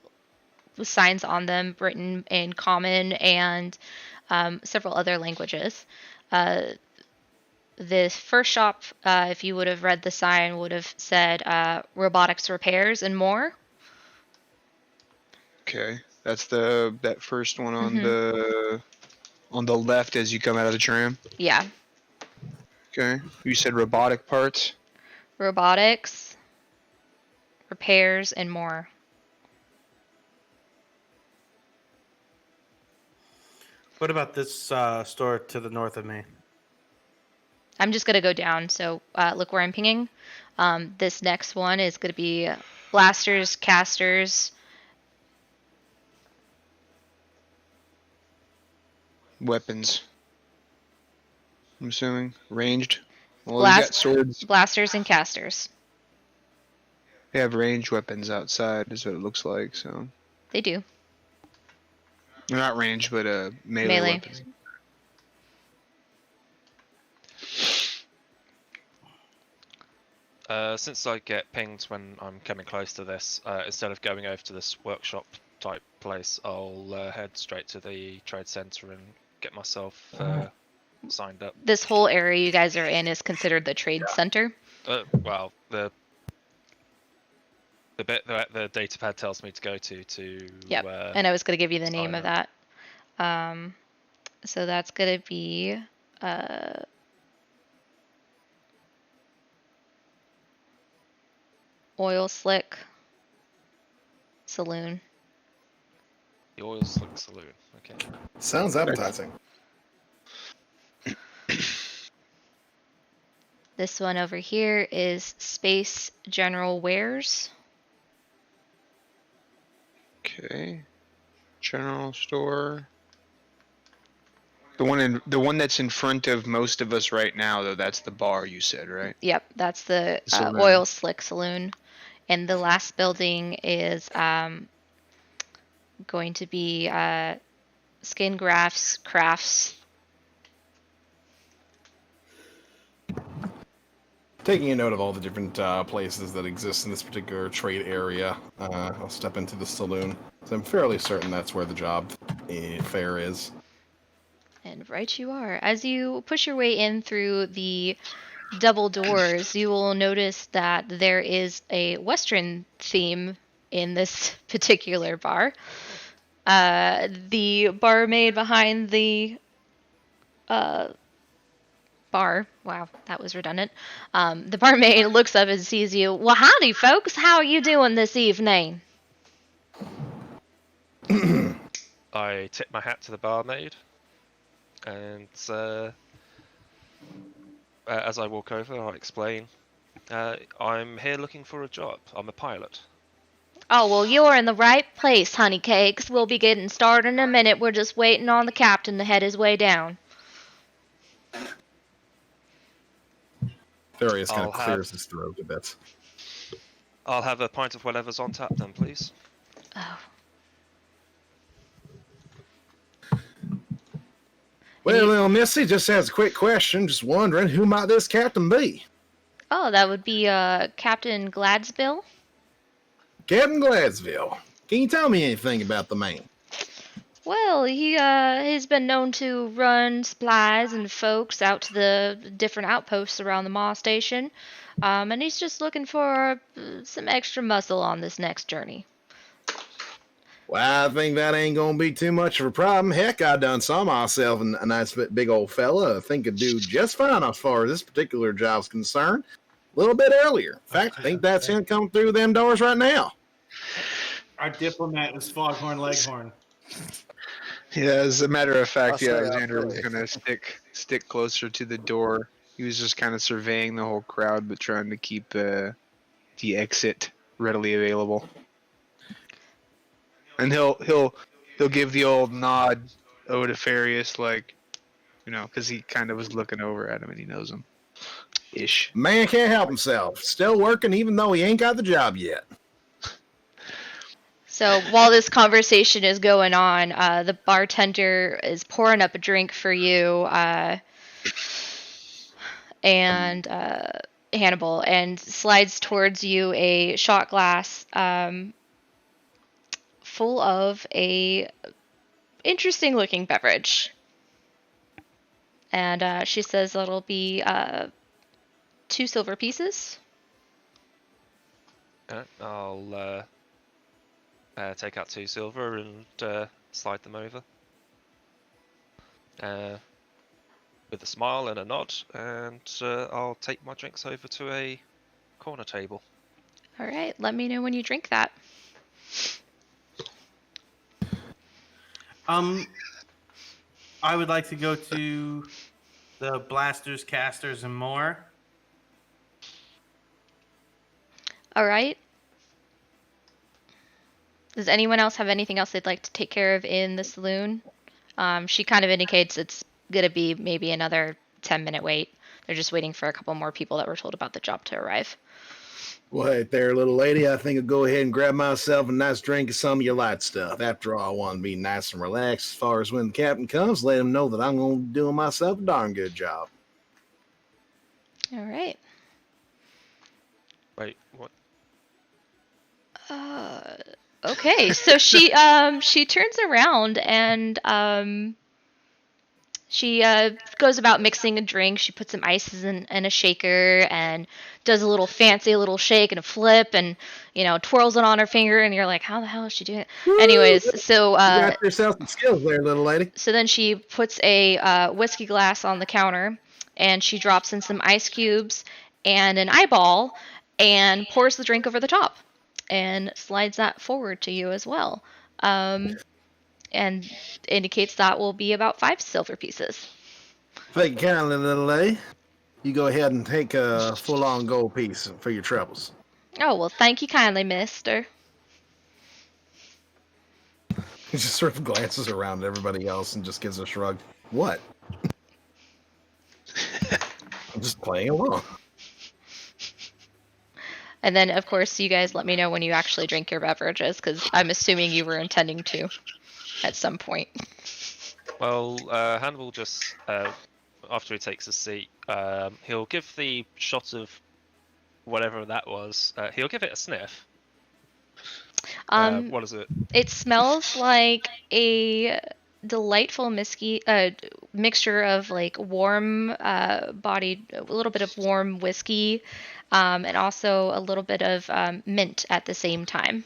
Speaker 1: signs on them written in common and several other languages. The first shop, if you would have read the sign, would have said robotics repairs and more.
Speaker 4: Okay, that's that first one on the left as you come out of the tram.
Speaker 1: Yeah.
Speaker 4: Okay, you said robotic parts.
Speaker 1: Robotics, repairs, and more.
Speaker 2: What about this store to the north of me?
Speaker 1: I'm just going to go down. So look where I'm pinging. This next one is going to be blasters, casters.
Speaker 4: Weapons. I'm assuming ranged. Well, he's got swords.
Speaker 1: Blasters and casters.
Speaker 4: They have ranged weapons outside, is what it looks like. So
Speaker 1: They do.
Speaker 4: they're not ranged, but melee weapons.
Speaker 3: Since I get pinged when I'm coming close to this, instead of going over to this workshop type place, I'll head straight to the trade center and get myself signed up.
Speaker 1: This whole area you guys are in is considered the trade center.
Speaker 3: Well, the bit that the datapad tells me to go to.
Speaker 1: Yep. And I was going to give you the name of that. So that's going to be Oil Slick Saloon.
Speaker 3: The Oil Slick Saloon. Okay.
Speaker 6: Sounds appetizing.
Speaker 1: This one over here is Space General Wares.
Speaker 4: Okay. General store. The one that's in front of most of us right now, though, that's the bar you said, right?
Speaker 1: Yep, that's the
Speaker 4: Saloon.
Speaker 1: Oil Slick Saloon. And the last building is going to be Skin Crafts.
Speaker 6: Taking a note of all the different places that exist in this particular trade area, I'll step into the saloon. So I'm fairly certain that's where the job fair is.
Speaker 1: And right you are. As you push your way in through the double doors, you will notice that there is a Western theme in this particular bar. The barmaid behind the bar, wow, that was redundant. The barmaid looks up and sees you. Well, howdy, folks. How are you doing this evening?
Speaker 3: I tip my hat to the barmaid, and as I walk over, I explain. I'm here looking for a job. I'm a pilot.
Speaker 1: Oh, well, you're in the right place, honey cakes. We'll be getting started in a minute. We're just waiting on the captain to head his way down.
Speaker 6: Darius kind of clears his throat a bit.
Speaker 3: I'll have a pint of whatever's on tap then, please.
Speaker 1: Oh.
Speaker 6: Well, little Missy, just has a quick question. Just wondering, who might this captain be?
Speaker 1: Oh, that would be Captain Gladsbill.
Speaker 6: Captain Gladsville. Can you tell me anything about the man?
Speaker 1: Well, he's been known to run supplies and folks out to the different outposts around the Maw Station, and he's just looking for some extra muscle on this next journey.
Speaker 6: Well, I think that ain't gonna be too much of a problem. Heck, I done saw myself and a nice big old fella. I think I'd do just fine as far as this particular job's concerned. A little bit earlier. In fact, I think that's him coming through them doors right now.
Speaker 7: Our diplomat is Foghorn Leghorn.
Speaker 4: Yeah, as a matter of fact,
Speaker 5: I'll
Speaker 4: yeah,
Speaker 5: say
Speaker 4: Alexander was
Speaker 5: absolutely.
Speaker 4: gonna stick closer to the door. He was just kind of surveying the whole crowd, but trying to keep the exit readily available. And he'll give the old nod over to Farius, like, you know, because he kind of was looking over at him and he knows him, ish.
Speaker 6: Man can't help himself. Still working even though he ain't got the job yet.
Speaker 1: So while this conversation is going on, the bartender is pouring up a drink for you, and Hannibal, and slides towards you a shot glass full of a interesting looking beverage. And she says it'll be 2 silver pieces.
Speaker 3: I'll take out 2 silver and slide them over. With a smile and a nod, and I'll take my drinks over to a corner table.
Speaker 1: All right, let me know when you drink that.
Speaker 7: I would like to go to the blasters, casters, and more.
Speaker 1: All right. Does anyone else have anything else they'd like to take care of in the saloon? She kind of indicates it's gonna be maybe another 10-minute wait. They're just waiting for a couple more people that were told about the job to arrive.
Speaker 6: Well, hey there, little lady. I think I'll go ahead and grab myself a nice drink of some of your light stuff. After all, I want to be nice and relaxed as far as when the captain comes, let him know that I'm going to be doing myself a darn good job.
Speaker 1: All right.
Speaker 3: Wait, what?
Speaker 1: Okay, so she turns around and she goes about mixing a drink. She puts some ices in a shaker and does a little fancy little shake and a flip and twirls it on her finger, and you're like, how the hell is she doing it? Anyways, so
Speaker 6: You got yourself some skills there, little lady.
Speaker 1: so then she puts a whiskey glass on the counter, and she drops in some ice cubes and an eyeball and pours the drink over the top and slides that forward to you as well. And indicates that will be about 5 silver pieces.
Speaker 6: Thank you kindly, little lady. You go ahead and take a full-on gold piece for your troubles.
Speaker 1: Oh, well, thank you kindly, mister.
Speaker 6: He just sort of glances around at everybody else and just gives a shrug. What? I'm just playing along.
Speaker 1: And then, of course, you guys let me know when you actually drink your beverages, because I'm assuming you were intending to at some point.
Speaker 3: Well, Hannibal just, after he takes a seat, he'll give the shot of whatever that was, he'll give it a sniff. What is it?
Speaker 1: It smells like a delightful mixture of like warm bodied, a little bit of warm whiskey, and also a little bit of mint at the same time.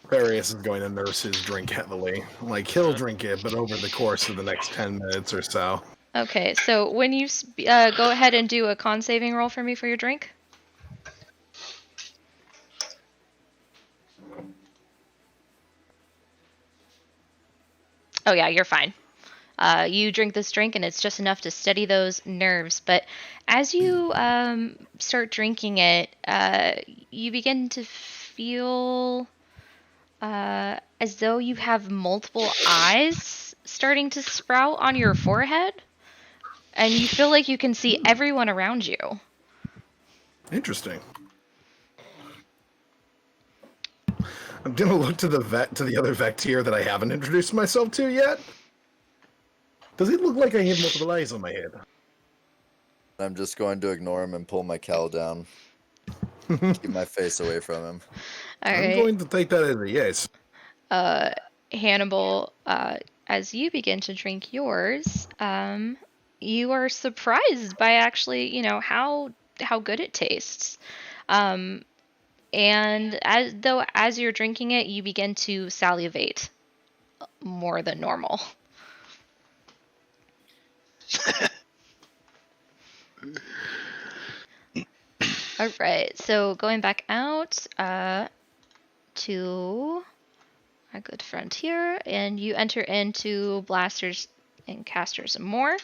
Speaker 6: Farius is going to nurse his drink heavily. Like, he'll drink it, but over the course of the next 10 minutes or so.
Speaker 1: Okay, so when you go ahead and do a con saving roll for me for your drink. Oh yeah, you're fine. You drink this drink and it's just enough to steady those nerves. But as you start drinking it, you begin to feel as though you have multiple eyes starting to sprout on your forehead. And you feel like you can see everyone around you.
Speaker 6: Interesting. I'm gonna look to the other Vectier that I haven't introduced myself to yet. Does it look like I have multiple eyes on my head?
Speaker 5: I'm just going to ignore him and pull my cowl down. Keep my face away from him.
Speaker 1: All
Speaker 6: I'm
Speaker 1: right.
Speaker 6: going to take that as a yes.
Speaker 1: Hannibal, as you begin to drink yours, you are surprised by actually, how good it tastes. And as you're drinking it, you begin to salivate more than normal. All right, so going back out to our good friend here, and you enter into blasters and casters and more.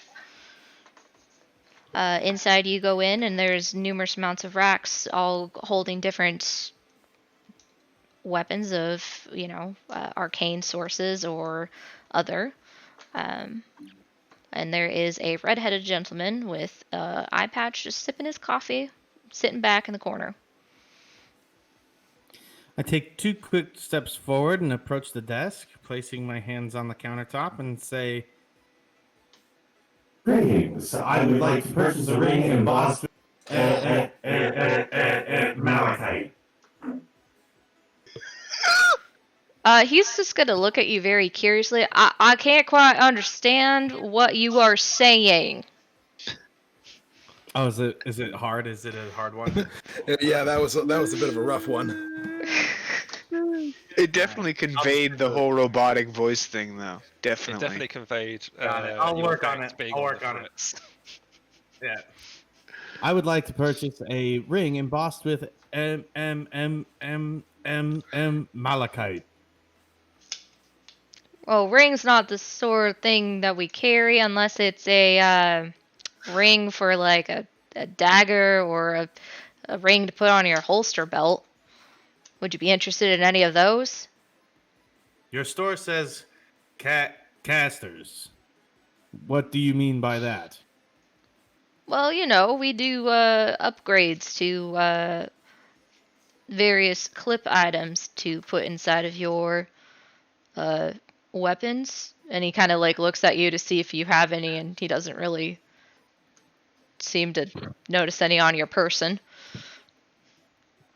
Speaker 1: Inside you go in, and there's numerous amounts of racks, all holding different weapons of, arcane sources or other. And there is a red-headed gentleman with an eye patch just sipping his coffee, sitting back in the corner.
Speaker 7: I take 2 quick steps forward and approach the desk, placing my hands on the countertop and say,
Speaker 2: Greetings. I would like to purchase a ring embossed with malachite.
Speaker 1: He's just gonna look at you very curiously. I can't quite understand what you are saying.
Speaker 7: "Oh, is it hard? Is it a hard one?"
Speaker 6: Yeah, that was a bit of a rough one.
Speaker 4: It definitely conveyed the whole robotic voice thing, though.
Speaker 3: It
Speaker 4: Definitely.
Speaker 3: definitely conveyed.
Speaker 7: Got it. I'll
Speaker 3: your
Speaker 7: work on
Speaker 3: effect
Speaker 7: it.
Speaker 3: being
Speaker 7: I'll
Speaker 3: on
Speaker 7: work
Speaker 3: the
Speaker 7: on it.
Speaker 3: frets.
Speaker 7: Yeah. I would like to purchase a ring embossed with malachite.
Speaker 1: Well, ring's not the sort of thing that we carry unless it's a ring for like a dagger or a ring to put on your holster belt. Would you be interested in any of those?
Speaker 7: Your store says casters. What do you mean by that?
Speaker 1: Well, we do upgrades to various clip items to put inside of your weapons. And he kind of like looks at you to see if you have any, and he doesn't really seem to notice any on your person.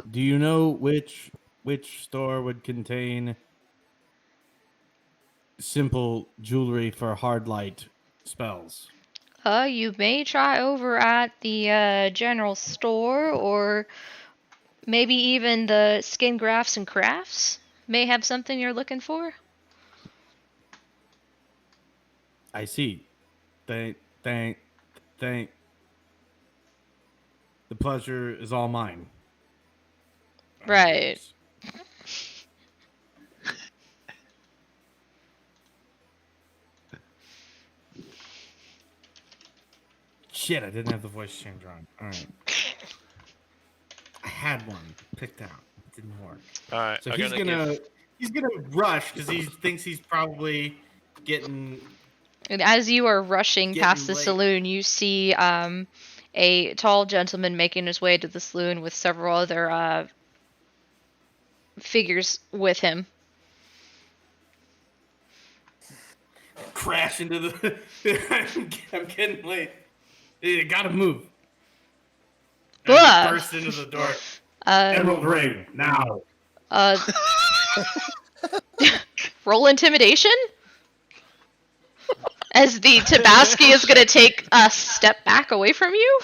Speaker 7: Do you know which store would contain simple jewelry for hard light spells?
Speaker 1: You may try over at the general store, or maybe even the Skin Grafts and Crafts may have something you're looking for.
Speaker 7: I see. Thank. The pleasure is all mine.
Speaker 1: Right.
Speaker 7: Shit, I didn't have the voice changer on. All right. I had one picked out. It didn't work.
Speaker 3: All right.
Speaker 7: So he's gonna rush because he thinks he's probably getting.
Speaker 1: And as you are rushing past the
Speaker 7: late.
Speaker 1: saloon, you see a tall gentleman making his way to the saloon with several other figures with him.
Speaker 7: Crash into the. I'm getting late. You gotta move. And
Speaker 1: Ugh.
Speaker 7: burst into the door.
Speaker 2: Emerald ring now.
Speaker 1: Roll intimidation? As the Tabaski is going to take a step back away from you?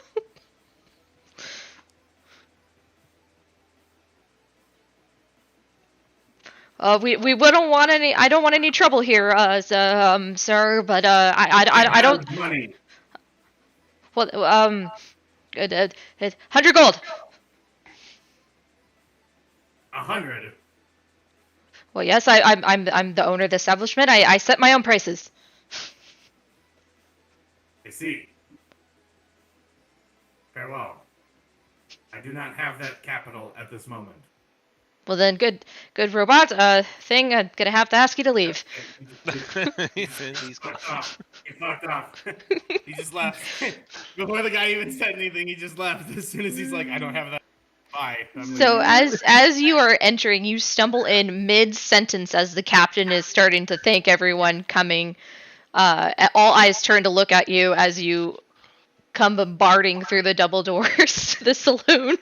Speaker 1: We wouldn't want any. I don't want any trouble here, sir. But I don't.
Speaker 7: Money.
Speaker 1: Well, 100 gold.
Speaker 7: 100.
Speaker 1: Well, yes, I'm the owner of the establishment. I set my own prices.
Speaker 7: I see. Farewell. I do not have that capital at this moment.
Speaker 1: Well then, good robot. Thing. I'm gonna have to ask you to leave.
Speaker 3: He's
Speaker 7: Fucked off. He fucked off. He just left. Before the guy even said anything, he just left. As soon as he's like, I don't have that. Bye.
Speaker 1: So as you are entering, you stumble in mid-sentence as the captain is starting to thank everyone coming. All eyes turn to look at you as you come bombarding through the double doors to the saloon.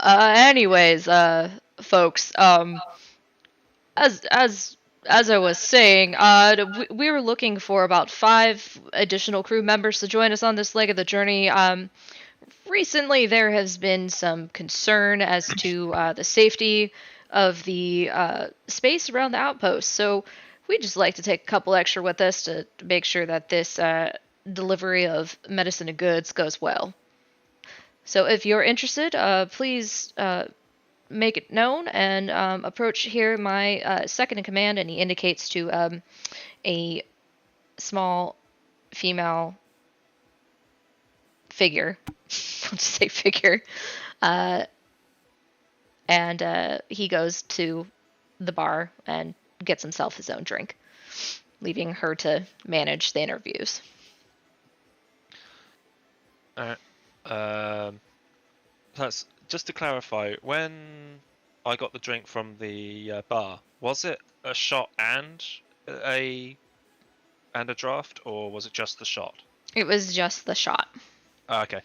Speaker 1: Anyways, folks, as I was saying, we were looking for about 5 additional crew members to join us on this leg of the journey. Recently, there has been some concern as to the safety of the space around the outpost, so we'd just like to take a couple extra with us to make sure that this delivery of medicine and goods goes well. So if you're interested, please make it known and approach here my second in command, and he indicates to a small female figure. I'll just say figure. And he goes to the bar and gets himself his own drink, leaving her to manage the interviews.
Speaker 3: Plus, just to clarify, when I got the drink from the bar, was it a shot and a draft, or was it just the shot?
Speaker 1: It was just the shot.
Speaker 3: Okay,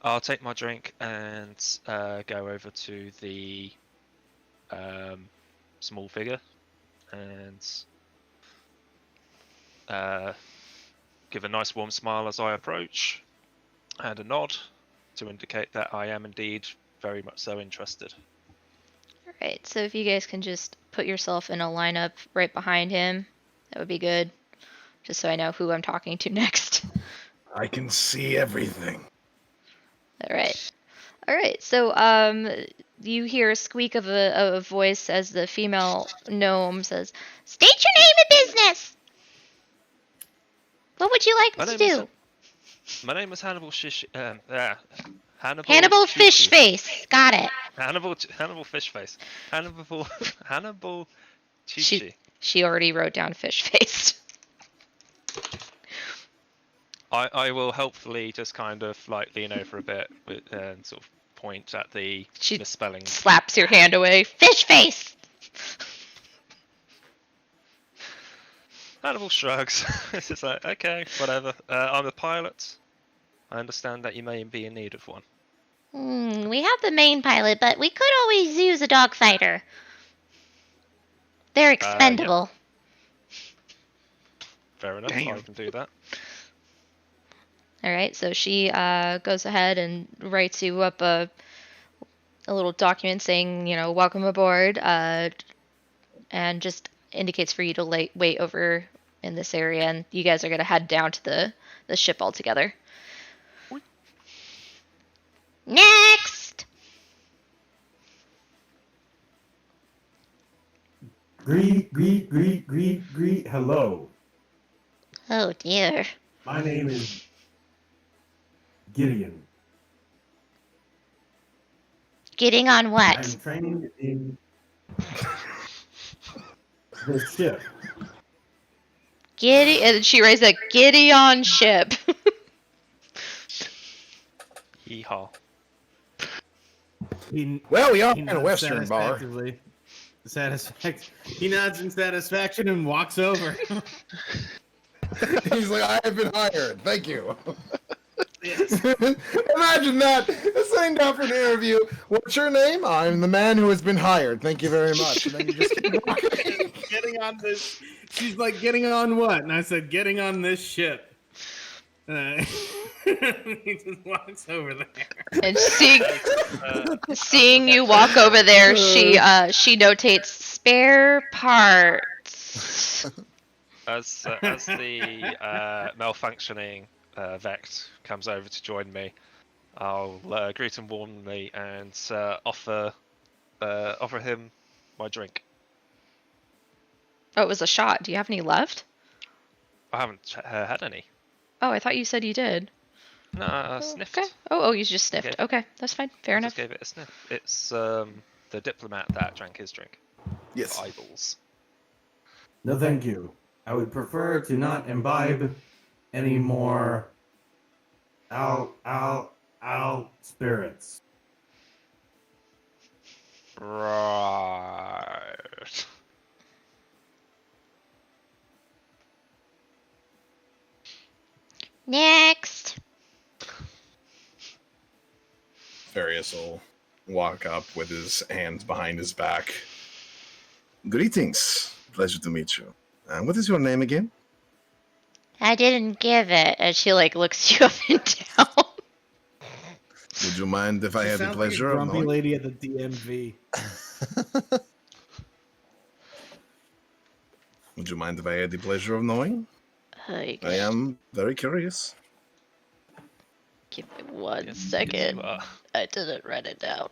Speaker 3: I'll take my drink and go over to the small figure and give a nice warm smile as I approach and a nod to indicate that I am indeed very much so interested.
Speaker 1: Alright, so if you guys can just put yourself in a lineup right behind him, that would be good. Just so I know who I'm talking to next.
Speaker 6: I can see everything.
Speaker 1: Alright. Alright, so you hear a squeak of a voice as the female gnome says, "State your name and business! What would you like to do?"
Speaker 3: My name is Hannibal Shish.
Speaker 1: Hannibal
Speaker 3: Shishi.
Speaker 1: Fishface. Got it.
Speaker 3: Hannibal fish face. Hannibal Chichi.
Speaker 1: She already wrote down fish faced.
Speaker 3: I will helpfully just kind of like lean over a bit and sort of point at the
Speaker 1: She
Speaker 3: misspelling.
Speaker 1: slaps your hand away. Fish face!
Speaker 3: Hannibal shrugs. It's just like, okay, whatever. I'm a pilot. I understand that you may be in need of one.
Speaker 8: We have the main pilot, but we could always use a dogfighter. They're expendable.
Speaker 3: Fair enough,
Speaker 4: Damn.
Speaker 3: I can do that.
Speaker 1: All right, so she goes ahead and writes you up a little document saying, welcome aboard, and just indicates for you to wait over in this area, and you guys are gonna head down to the ship altogether.
Speaker 8: Next!
Speaker 2: Greet. Hello.
Speaker 8: Oh dear.
Speaker 2: My name is Gideon.
Speaker 8: Getting on what?
Speaker 2: I'm trained in the ship.
Speaker 1: And she writes that Gideon ship.
Speaker 3: Yeehaw.
Speaker 6: Well, we are
Speaker 7: He
Speaker 6: in a
Speaker 7: nods
Speaker 6: Western bar.
Speaker 7: He nods in satisfaction and walks over.
Speaker 6: He's like, I have been hired. Thank you. Imagine that. Sitting down for an interview. What's your name? I'm the man who has been hired. Thank you very much. And then you just keep walking.
Speaker 7: Getting on this. She's like, getting on what? And I said, getting on this ship. He just walks over there.
Speaker 1: And seeing you walk over there, she notates spare parts.
Speaker 3: As the malfunctioning Vect comes over to join me, I'll greet him warmly and offer him my drink.
Speaker 1: Oh, it was a shot. Do you have any left?
Speaker 3: I haven't had any.
Speaker 1: Oh, I thought you said you did.
Speaker 3: No, I sniffed.
Speaker 1: Okay. Oh, you just sniffed.
Speaker 3: Okay.
Speaker 1: Okay, that's fine. Fair
Speaker 3: I
Speaker 1: enough.
Speaker 3: just gave it a sniff. It's the diplomat that drank his drink.
Speaker 6: Yes.
Speaker 3: Eyeballs.
Speaker 2: No, thank you. I would prefer to not imbibe any more spirits.
Speaker 3: Right.
Speaker 8: Next!
Speaker 6: Farius will walk up with his hands behind his back. Greetings. Pleasure to meet you. What is your name again?
Speaker 8: I didn't give it.
Speaker 1: And she looks you up and down.
Speaker 6: Would you mind if I
Speaker 7: She
Speaker 6: had the
Speaker 7: sounds like a
Speaker 6: pleasure of
Speaker 7: grumpy
Speaker 6: knowing?
Speaker 7: lady at the DMV.
Speaker 6: Would you mind if I had the pleasure of knowing? I am very curious.
Speaker 1: Give me one
Speaker 3: Yes,
Speaker 1: second.
Speaker 3: you are.
Speaker 1: I didn't write it down.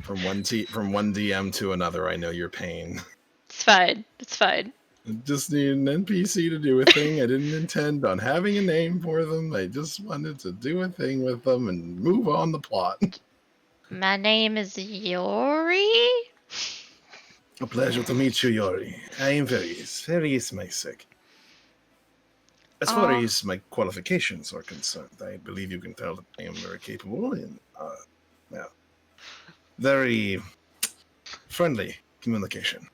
Speaker 6: From one DM to another, I know your pain.
Speaker 1: It's fine. It's fine.
Speaker 6: I just need an NPC to do a thing. I didn't intend on having a name for them. I just wanted to do a thing with them and move on the plot.
Speaker 8: My name is Yori.
Speaker 6: A pleasure to meet you, Yori. I am Farius. Farius Mysek. As far as my qualifications are concerned, I believe you can tell that I am very capable and, very friendly communication.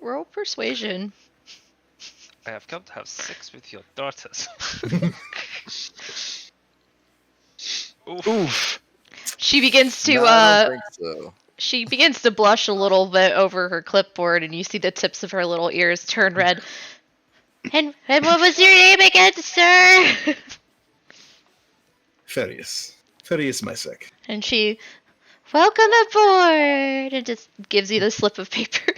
Speaker 1: Roll persuasion.
Speaker 3: I have come to have sex with your daughters.
Speaker 4: Oof.
Speaker 1: She begins to
Speaker 5: No, I don't think so.
Speaker 1: she begins to blush a little bit over her clipboard, and you see the tips of her little ears turn red.
Speaker 8: And what was your name again, sir?
Speaker 6: Farius. Farius Mysek.
Speaker 1: And she, welcome aboard, and just gives you the slip of paper.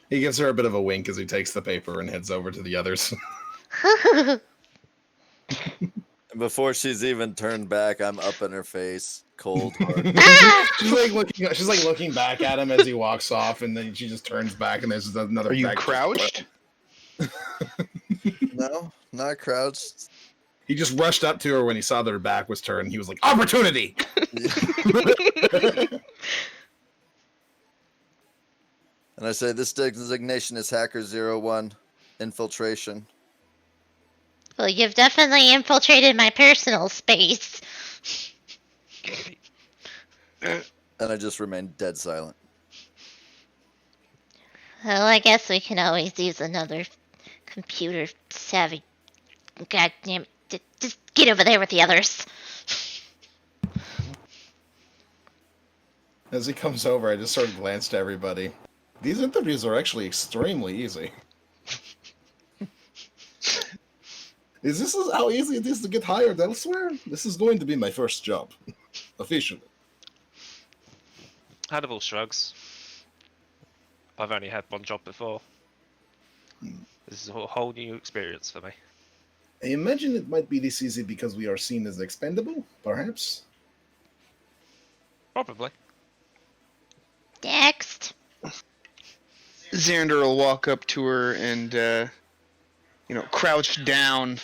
Speaker 6: He gives her a bit of a wink as he takes the paper and heads over to the others.
Speaker 5: Before she's even turned back, I'm up in her face, cold hard.
Speaker 6: She's like looking back at him as he walks off, and then she just turns back, and there's another.
Speaker 4: Are you
Speaker 6: back-
Speaker 4: crouched?
Speaker 5: No, not crouched.
Speaker 6: He just rushed up to her when he saw that her back was turned. He was like, "Opportunity!"
Speaker 5: And I say this designation is Hacker 01, infiltration.
Speaker 8: Well, you've definitely infiltrated my personal space.
Speaker 5: And I just remain dead silent.
Speaker 8: Well, I guess we can always use another computer savvy. Goddamn, just get over there with the others.
Speaker 6: As he comes over, I just sort of glance to everybody. These interviews are actually extremely easy. Is this how easy it is to get hired elsewhere? This is going to be my first job, officially.
Speaker 3: Hannibal shrugs. I've only had one job before. This is a whole new experience for me.
Speaker 6: I imagine it might be this easy because we are seen as expendable, perhaps?
Speaker 3: Probably.
Speaker 8: Next.
Speaker 4: Xander will walk up to her and, crouch down,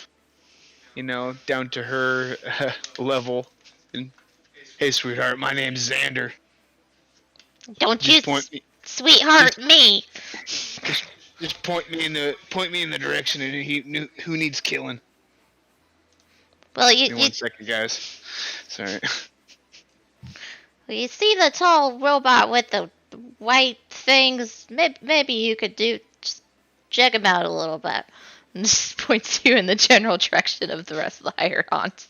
Speaker 4: down to her level. And, hey, sweetheart, my name's Xander.
Speaker 8: Don't you
Speaker 4: Just
Speaker 8: sweetheart me.
Speaker 4: Just point me in the direction of who needs killing.
Speaker 8: Well,
Speaker 4: Give
Speaker 8: you
Speaker 4: me 1 second, guys. Sorry.
Speaker 8: you see the tall robot with the white things? Maybe you could just check him out a little bit. And just points you in the general direction of the rest of the hire-ons.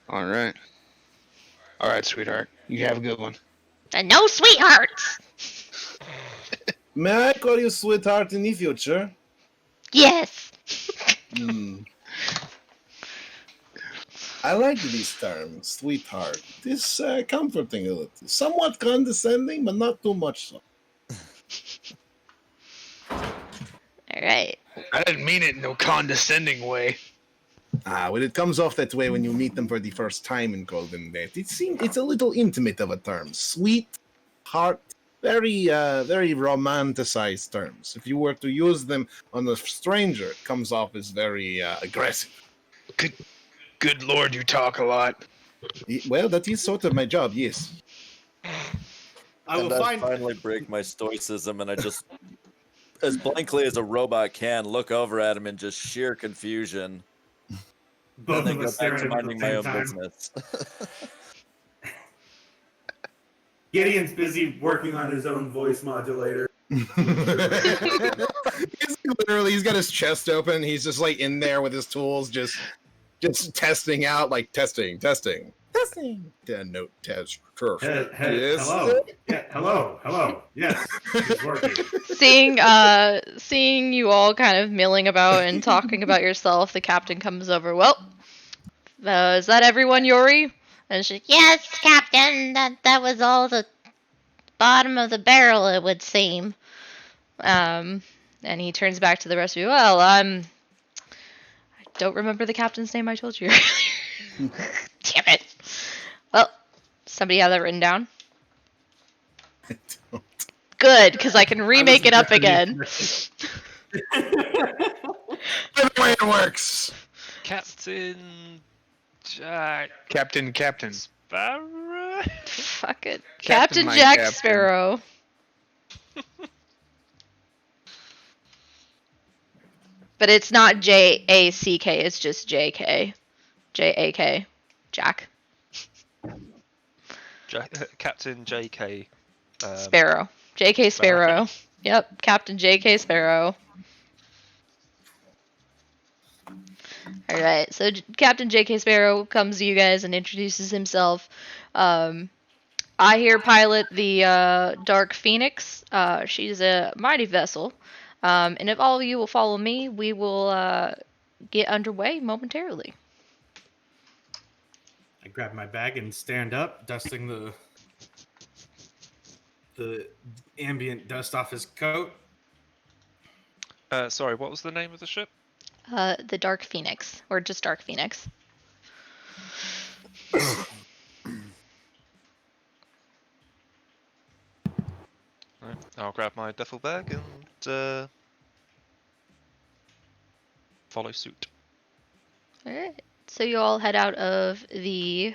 Speaker 4: All right, sweetheart. You have a good one.
Speaker 8: And no sweethearts.
Speaker 6: May I call you sweetheart in the future?
Speaker 8: Yes.
Speaker 6: I like these terms, sweetheart. It's comforting a little. Somewhat condescending, but not too much so.
Speaker 8: All right.
Speaker 4: I didn't mean it in no condescending way.
Speaker 6: Well, it comes off that way when you meet them for the first time and call them that. It's a little intimate of a term. Sweet, heart, very romanticized terms. If you were to use them on a stranger, it comes off as very aggressive.
Speaker 4: Good Lord, you talk a lot.
Speaker 6: Well, that is sort of my job, yes.
Speaker 5: I finally break my stoicism and I just, as blankly as a robot can, look over at him in just sheer confusion.
Speaker 7: Both
Speaker 5: and then
Speaker 7: of
Speaker 5: go
Speaker 7: us
Speaker 5: back to
Speaker 7: staring at
Speaker 5: minding
Speaker 7: the
Speaker 5: my
Speaker 7: same
Speaker 5: own
Speaker 7: time.
Speaker 5: business.
Speaker 7: Gideon's busy working on his own voice modulator.
Speaker 6: He's got his chest open. He's just like in there with his tools, just testing out, like testing. Note test. Yes.
Speaker 7: Hello. Yeah, hello. Yes, it's working.
Speaker 1: Seeing you all kind of milling about and talking about yourself, the captain comes over. Well, is that everyone, Yori? And she,
Speaker 8: Yes, Captain. That was all the bottom of the barrel, it would seem.
Speaker 1: and he turns back to the rest of you. Well, I don't remember the captain's name I told you earlier. Damn it. Well, somebody have that written down?
Speaker 6: I don't.
Speaker 1: Good, because I can remake it up again.
Speaker 6: The way it works.
Speaker 3: Captain Jack
Speaker 4: Captain.
Speaker 3: Sparrow?
Speaker 1: Fuck it.
Speaker 4: Captain,
Speaker 1: Captain
Speaker 4: my
Speaker 1: Jack
Speaker 4: captain.
Speaker 1: Sparrow. But it's not J-A-C-K, it's just J-K. J-A-K. Jack.
Speaker 3: Captain J.K.
Speaker 1: Sparrow. J.K. Sparrow. Yep, Captain J.K. Sparrow. Alright, so Captain J.K. Sparrow comes to you guys and introduces himself. I here pilot the Dark Phoenix. She's a mighty vessel. And if all of you will follow me, we will get underway momentarily.
Speaker 7: I grab my bag and stand up, dusting the ambient dust off his coat.
Speaker 3: Sorry, what was the name of the ship?
Speaker 1: The Dark Phoenix, or just Dark Phoenix.
Speaker 3: Right, I'll grab my duffel bag and follow suit.
Speaker 1: All right. So you all head out of the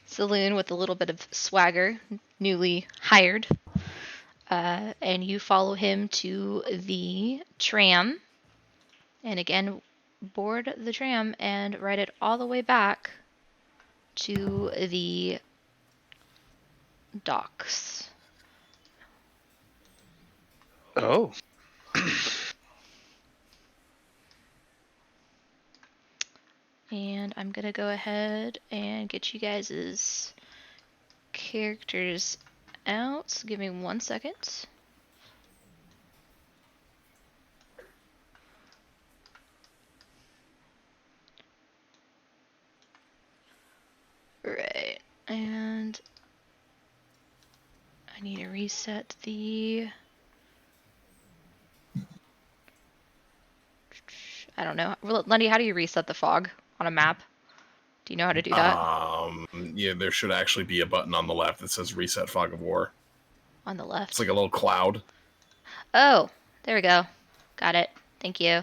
Speaker 1: saloon with a little bit of swagger, newly hired, and you follow him to the tram. And again, board the tram and ride it all the way back to the docks.
Speaker 4: Oh.
Speaker 1: And I'm gonna go ahead and get you guys' characters out. So give me 1 second. Right, and I need to reset the... I don't know. Lenny, how do you reset the fog on a map? Do you know how to do that?
Speaker 6: Yeah, there should actually be a button on the left that says Reset Fog of War.
Speaker 1: On the left.
Speaker 6: It's like a little cloud.
Speaker 1: Oh, there we go. Got it. Thank you.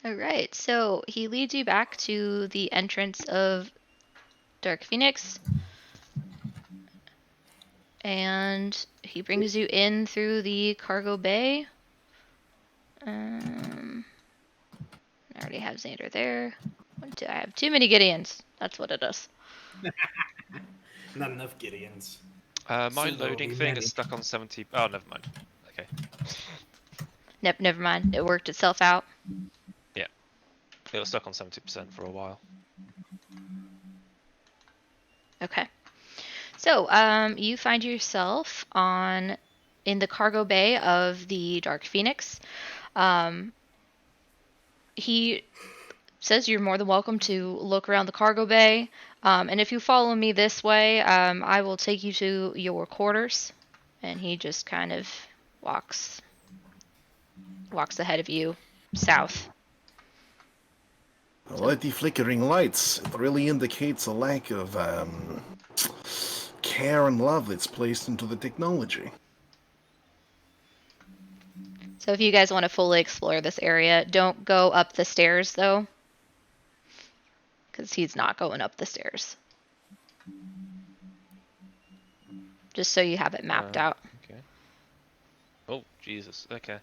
Speaker 1: Alright, so he leads you back to the entrance of Dark Phoenix. And he brings you in through the cargo bay. I already have Xander there. I have too many Gideons. That's what it is.
Speaker 7: Not enough Gideons.
Speaker 3: My
Speaker 7: Soon there will
Speaker 3: loading
Speaker 7: be
Speaker 3: thing
Speaker 7: many.
Speaker 3: is stuck on 70. Oh, never mind. Okay.
Speaker 1: Never mind. It worked itself out.
Speaker 3: It was stuck on 70% for a while.
Speaker 1: Okay. So, you find yourself in the cargo bay of the Dark Phoenix. He says you're more than welcome to look around the cargo bay. And if you follow me this way, I will take you to your quarters. And he just kind of walks ahead of you south.
Speaker 6: I like the flickering lights. It really indicates a lack of care and love that's placed into the technology.
Speaker 1: So if you guys want to fully explore this area, don't go up the stairs though. Because he's not going up the stairs. Just so you have it mapped out.
Speaker 3: Okay. Oh, Jesus. Okay.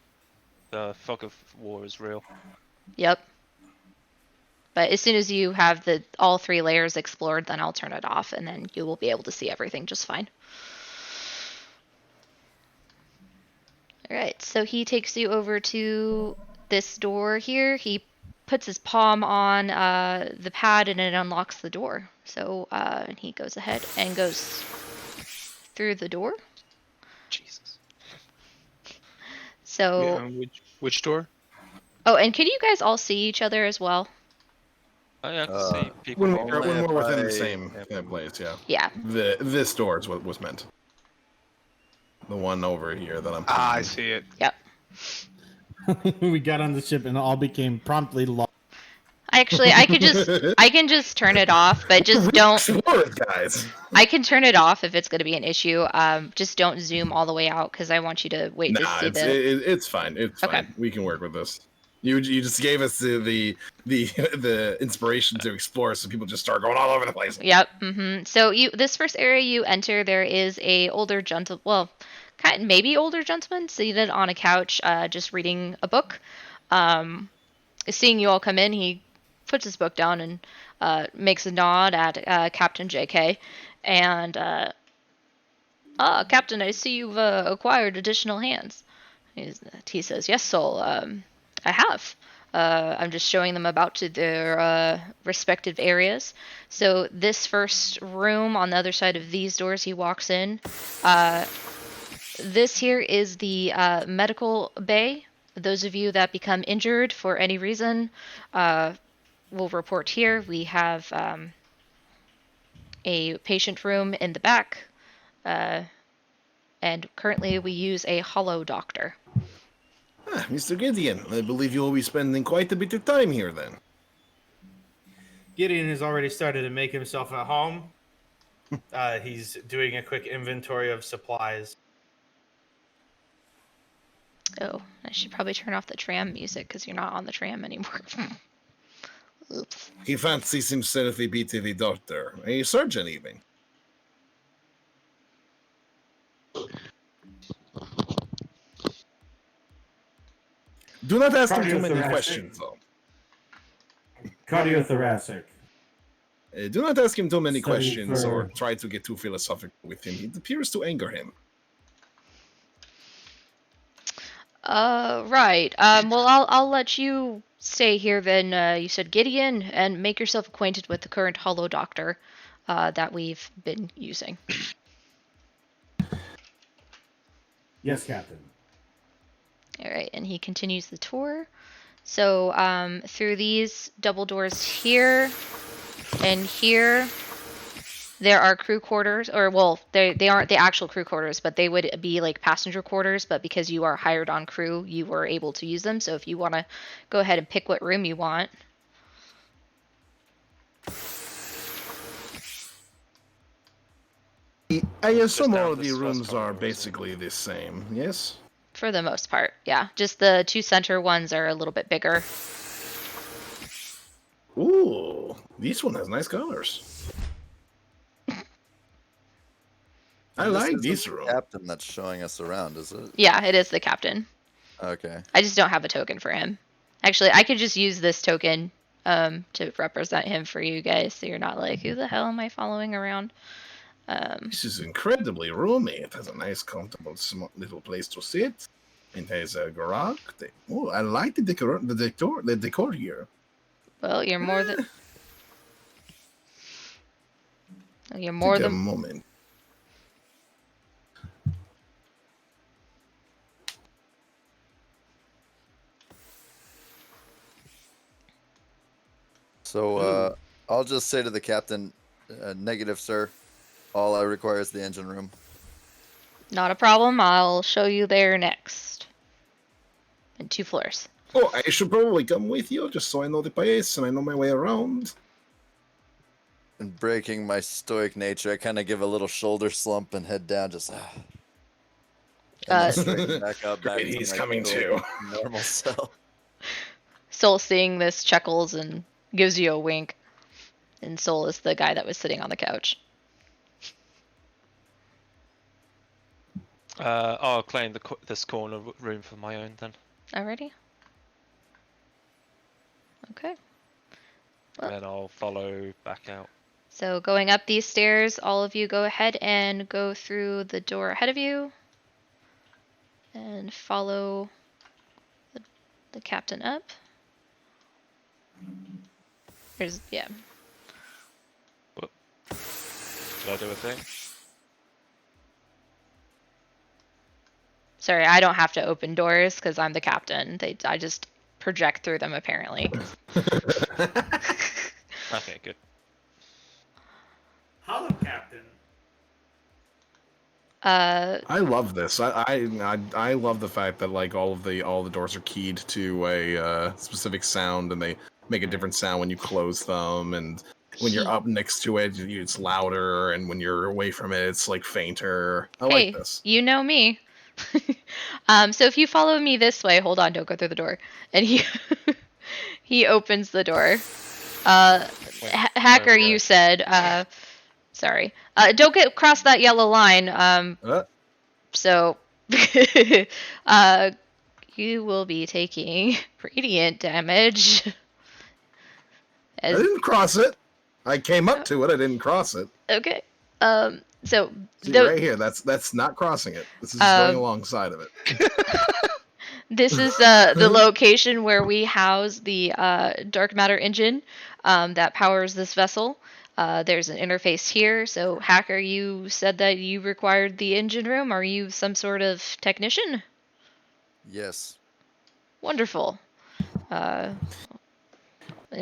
Speaker 3: The fog of war is real.
Speaker 1: Yep. But as soon as you have all 3 layers explored, then I'll turn it off, and then you will be able to see everything just fine. Alright, so he takes you over to this door here. He puts his palm on the pad, and it unlocks the door. So he goes ahead and goes through the door.
Speaker 3: Jesus.
Speaker 1: So...
Speaker 4: Yeah, which door?
Speaker 1: Oh, and can you guys all see each other as well?
Speaker 3: I can see people.
Speaker 6: When
Speaker 5: Only
Speaker 6: we're
Speaker 5: if
Speaker 6: within
Speaker 5: I-
Speaker 6: the same place, yeah.
Speaker 1: Yeah.
Speaker 6: This door is what was meant. The one over here that I'm.
Speaker 4: Ah, I see it.
Speaker 1: Yep.
Speaker 9: We got on the ship and all became promptly lost.
Speaker 1: Actually, I can just turn it off, but just don't.
Speaker 6: Explore it, guys.
Speaker 1: I can turn it off if it's going to be an issue. Just don't zoom all the way out because I want you to wait to
Speaker 6: Nah,
Speaker 1: see
Speaker 6: it's fine. It's
Speaker 1: Okay.
Speaker 6: fine. We can work with this. You just gave us the inspiration to explore, so people just start going all over the place.
Speaker 1: Yep. So this first area you enter, there is a older maybe older gentleman seated on a couch, just reading a book. Seeing you all come in, he puts his book down and makes a nod at Captain JK, and Captain, I see you've acquired additional hands. He says, yes, Sol, I have. I'm just showing them about to their respective areas. So this first room on the other side of these doors he walks in, this here is the medical bay. Those of you that become injured for any reason will report here. We have a patient room in the back, and currently we use a hollow doctor.
Speaker 6: Ah, Mr. Gideon, I believe you will be spending quite a bit of time here then.
Speaker 7: Gideon has already started to make himself at home. He's doing a quick inventory of supplies.
Speaker 1: Oh, I should probably turn off the tram music because you're not on the tram anymore. Oops.
Speaker 6: He fancies himself a BTV doctor, a surgeon even. Do not ask him too many
Speaker 2: Cardiothoracic.
Speaker 6: questions, though.
Speaker 2: Cardiothoracic.
Speaker 6: Do not ask him too many
Speaker 2: Study
Speaker 6: questions
Speaker 2: for-
Speaker 6: or try to get too philosophical with him. It appears to anger him.
Speaker 1: Right. Well, I'll let you stay here then. You said Gideon, and make yourself acquainted with the current Hollow Doctor that we've been using.
Speaker 2: Yes, Captain.
Speaker 1: All right, and he continues the tour. So through these double doors here and here, there are crew quarters, or well, they aren't the actual crew quarters, but they would be like passenger quarters. But because you are hired on crew, you were able to use them. So if you want to go ahead and pick what room you want.
Speaker 6: I assume
Speaker 3: down
Speaker 6: all of
Speaker 3: this
Speaker 6: the
Speaker 3: first
Speaker 6: rooms
Speaker 3: corridor,
Speaker 6: are
Speaker 3: isn't it?
Speaker 6: basically the same, yes?
Speaker 1: For the most part, yeah. Just the two center ones are a little bit bigger.
Speaker 6: Ooh, this one has nice colors. I
Speaker 5: And
Speaker 6: like
Speaker 5: isn't
Speaker 6: this
Speaker 5: the
Speaker 6: room.
Speaker 5: captain that's showing us around, is it?
Speaker 1: Yeah, it is the captain.
Speaker 5: Okay.
Speaker 1: I just don't have a token for him. Actually, I could just use this token to represent him for you guys, so you're not like, who the hell am I following around?
Speaker 6: This is incredibly roomy. It has a nice, comfortable, small little place to sit. It has a garage. Oh, I like the decor here.
Speaker 1: Well, you're more than you're
Speaker 6: Take
Speaker 1: more
Speaker 6: a
Speaker 1: than
Speaker 6: moment.
Speaker 5: So I'll just say to the captain, negative, sir. All I require is the engine room.
Speaker 1: not a problem. I'll show you there next. In 2 floors.
Speaker 6: Oh, I should probably come with you just so I know the place and I know my way around.
Speaker 5: And breaking my stoic nature, I kind of give a little shoulder slump and head down, just and then straighten back up. Back
Speaker 6: Great,
Speaker 5: to
Speaker 6: he's
Speaker 5: my
Speaker 6: coming
Speaker 5: stoic,
Speaker 6: too.
Speaker 5: normal self.
Speaker 1: Soul seeing this chuckles and gives you a wink. And Soul is the guy that was sitting on the couch.
Speaker 3: I'll claim this corner room for my own then.
Speaker 1: Alrighty. Okay. Well.
Speaker 3: Then I'll follow back out.
Speaker 1: So going up these stairs, all of you go ahead and go through the door ahead of you. And follow the captain up. There's, yeah.
Speaker 3: Did I do a thing?
Speaker 1: Sorry, I don't have to open doors because I'm the captain. I just project through them apparently.
Speaker 3: Okay, good.
Speaker 7: Hello, Captain.
Speaker 6: I love this. I love the fact that like all the doors are keyed to a specific sound, and they make a different sound when you close them, and when you're up next to it, it's louder, and when you're away from it, it's like fainter. I
Speaker 1: Hey,
Speaker 6: like this.
Speaker 1: you know me. So if you follow me this way, hold on, don't go through the door. And he opens the door. Hacker, you said. Sorry. Don't get cross that yellow line. So you will be taking radiant damage.
Speaker 6: I didn't cross it. I came up to it. I didn't cross it.
Speaker 1: Okay. So
Speaker 6: See, right here, that's not crossing it. This is going alongside of it.
Speaker 1: This is the location where we house the dark matter engine that powers this vessel. There's an interface here. So, Hacker, you said that you required the engine room. Are you some sort of technician?
Speaker 5: Yes.
Speaker 1: Wonderful. And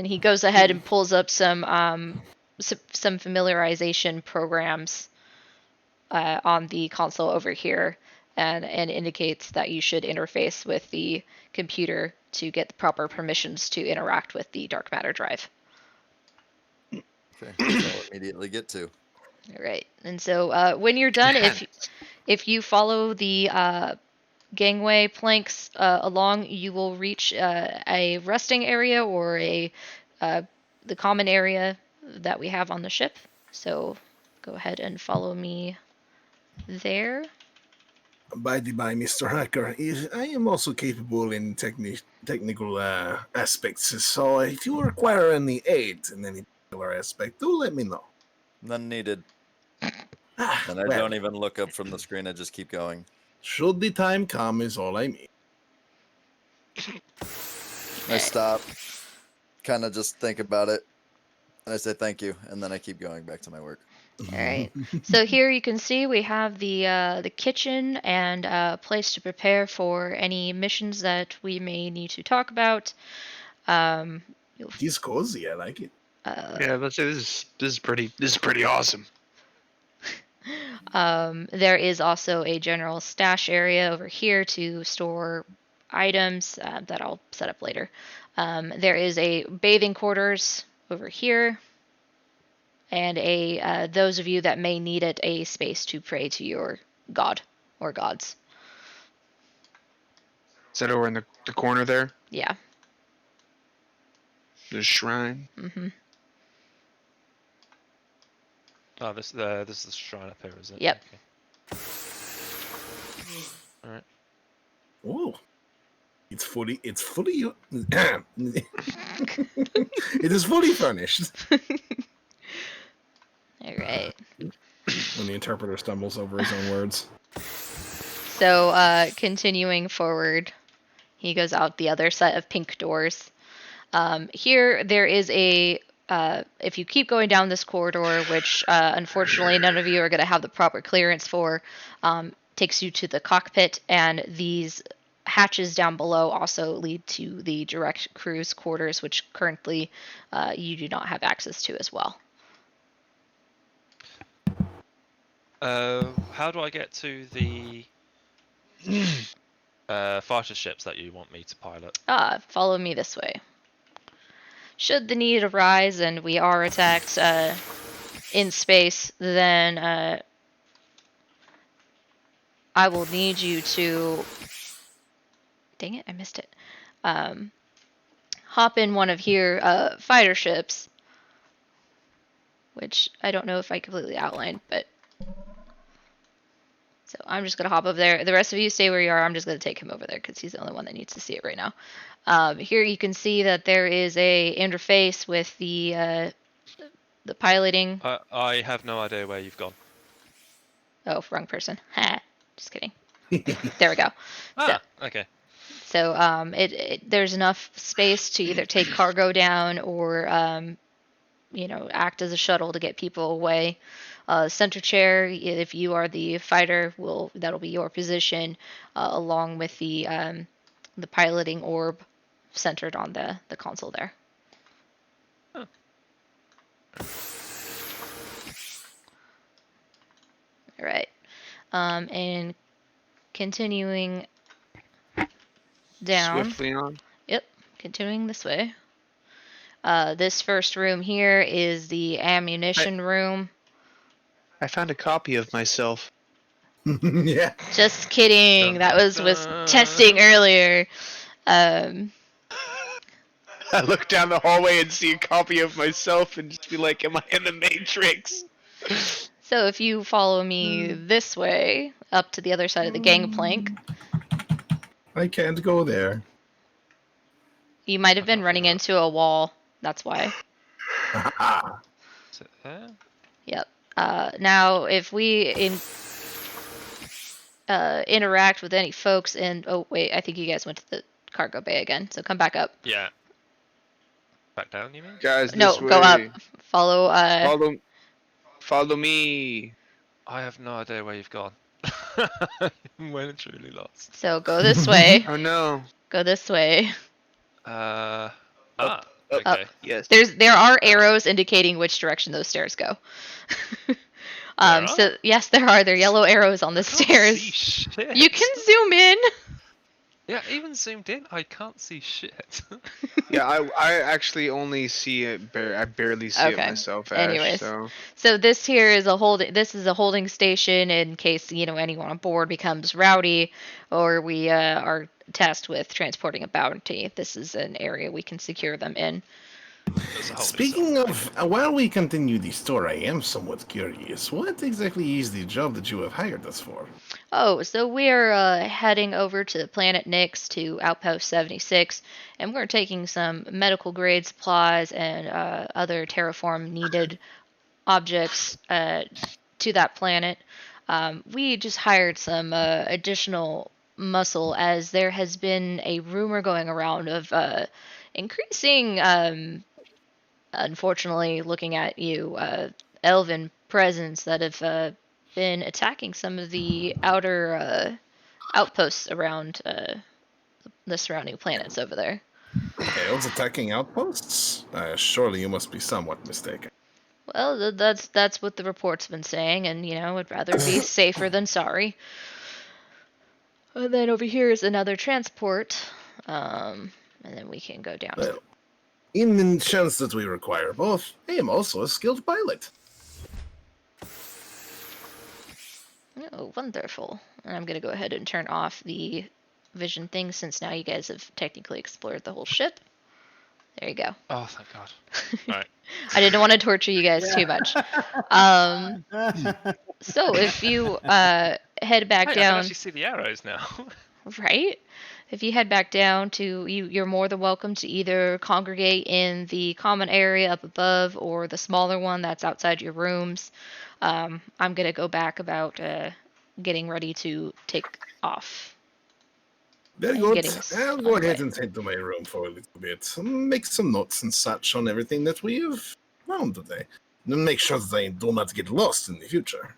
Speaker 1: he goes ahead and pulls up some familiarization programs on the console over here, and indicates that you should interface with the computer to get the proper permissions to interact with the dark matter drive.
Speaker 5: Okay. I'll immediately get to.
Speaker 1: All right. And so when you're done, if you follow the gangway planks along, you will reach a resting area or the common area that we have on the ship. So go ahead and follow me there.
Speaker 6: By the by, Mr. Hacker, I am also capable in technical aspects, so if you require any aid in any particular aspect, do let me know.
Speaker 5: None needed. And I
Speaker 6: Well,
Speaker 5: don't even look up from the screen. I just keep going.
Speaker 6: should the time come is all I mean.
Speaker 5: I stop, kind of just think about it, and I say thank you, and then I keep going back to my work.
Speaker 1: All right. So here you can see we have the kitchen and a place to prepare for any missions that we may need to talk about.
Speaker 6: He's cozy, I like it.
Speaker 4: Yeah, let's say this is pretty awesome.
Speaker 1: There is also a general stash area over here to store items that I'll set up later. There is a bathing quarters over here, and those of you that may need it, a space to pray to your god or gods.
Speaker 4: Is that over in the corner there?
Speaker 1: Yeah.
Speaker 4: The shrine?
Speaker 1: Mm-hmm.
Speaker 3: Oh, this is the shrine up here, is it?
Speaker 1: Yep.
Speaker 3: Okay. All right.
Speaker 6: Oh, it's fully it is fully furnished.
Speaker 1: All right.
Speaker 6: When the interpreter stumbles over his own words.
Speaker 1: So, continuing forward, he goes out the other set of pink doors. Here, there is if you keep going down this corridor, which unfortunately none of you are going to have the proper clearance for, takes you to the cockpit, and these hatches down below also lead to the direct crew's quarters, which currently you do not have access to as well.
Speaker 3: How do I get to the fighter ships that you want me to pilot?
Speaker 1: Follow me this way. Should the need arise and we are attacked in space, then I will need you to... Dang it, I missed it. Hop in one of here fighter ships, which I don't know if I completely outlined, but... So I'm just going to hop over there. The rest of you stay where you are. I'm just going to take him over there because he's the only one that needs to see it right now. Here you can see that there is a interface with the piloting.
Speaker 3: I have no idea where you've gone.
Speaker 1: Oh, wrong person. Ha, just kidding. There we go.
Speaker 3: Okay.
Speaker 1: So there's enough space to either take cargo down or act as a shuttle to get people away. Center chair, if you are the fighter, that'll be your position, along with the piloting orb centered on the console there.
Speaker 3: Oh.
Speaker 1: All right, and continuing down.
Speaker 4: Swiftly on.
Speaker 1: Yep, continuing this way. This first room here is the ammunition room.
Speaker 4: I found a copy of myself.
Speaker 6: Yeah.
Speaker 1: Just kidding. That was testing earlier.
Speaker 4: I look down the hallway and see a copy of myself and just be like, am I in the Matrix?
Speaker 1: So if you follow me this way, up to the other side of the gangplank.
Speaker 6: I can't go there.
Speaker 1: You might have been running into a wall. That's why.
Speaker 3: Is it there?
Speaker 1: Yep. Now, if we interact with any folks in... Oh, wait. I think you guys went to the cargo bay again. So come back up.
Speaker 3: Yeah. Back down, you mean?
Speaker 4: Guys,
Speaker 1: No,
Speaker 4: this way.
Speaker 1: go up. Follow...
Speaker 4: Follow me.
Speaker 3: I have no idea where you've gone. I'm well and truly lost.
Speaker 1: So go this way.
Speaker 4: Oh no.
Speaker 1: Go this way.
Speaker 3: Okay.
Speaker 1: Up.
Speaker 4: Yes.
Speaker 1: There are arrows indicating which direction those stairs go. So yes, there are. They're yellow arrows on the stairs.
Speaker 3: See shit.
Speaker 1: You can zoom in.
Speaker 3: Yeah, even zoomed in, I can't see shit.
Speaker 4: Yeah, I actually only see it. I barely see it
Speaker 1: Okay.
Speaker 4: myself, Ash.
Speaker 1: Anyways,
Speaker 4: So
Speaker 1: so this here is a holding. This is a holding station in case anyone on board becomes rowdy, or we are tasked with transporting a bounty. This is an area we can secure them in.
Speaker 3: There's a holding
Speaker 6: Speaking
Speaker 3: cell.
Speaker 6: of, while we continue the story, I am somewhat curious. What exactly is the job that you have hired us for?
Speaker 1: Oh, so we're heading over to Planet Nix to Outpost 76, and we're taking some medical grade supplies and other terraform needed objects to that planet. We just hired some additional muscle as there has been a rumor going around of increasing, unfortunately, looking at you, elven presence that have been attacking some of the outer outposts around the surrounding planets over there.
Speaker 6: Elves attacking outposts? Surely you must be somewhat mistaken.
Speaker 1: Well, that's what the report's been saying, and would rather be safer than sorry. And then over here is another transport, and then we can go down.
Speaker 6: Well, in the chance that we require both, I am also a skilled pilot.
Speaker 1: Oh, wonderful. And I'm gonna go ahead and turn off the vision thing since now you guys have technically explored the whole ship. There you go.
Speaker 3: Oh, thank God. Right.
Speaker 1: I didn't want to torture you guys too much. So if you head back
Speaker 3: Hey, I can
Speaker 1: down,
Speaker 3: actually see the arrows now.
Speaker 1: right? If you head back down to you're more than welcome to either congregate in the common area up above or the smaller one that's outside your rooms. I'm gonna go back about getting ready to take off.
Speaker 6: Very
Speaker 1: And
Speaker 6: good.
Speaker 1: getting us
Speaker 6: I'll
Speaker 1: on
Speaker 6: go
Speaker 1: the
Speaker 6: ahead
Speaker 1: way.
Speaker 6: and head to my room for a little bit. Make some notes and such on everything that we have found today. And make sure that I do not get lost in the future.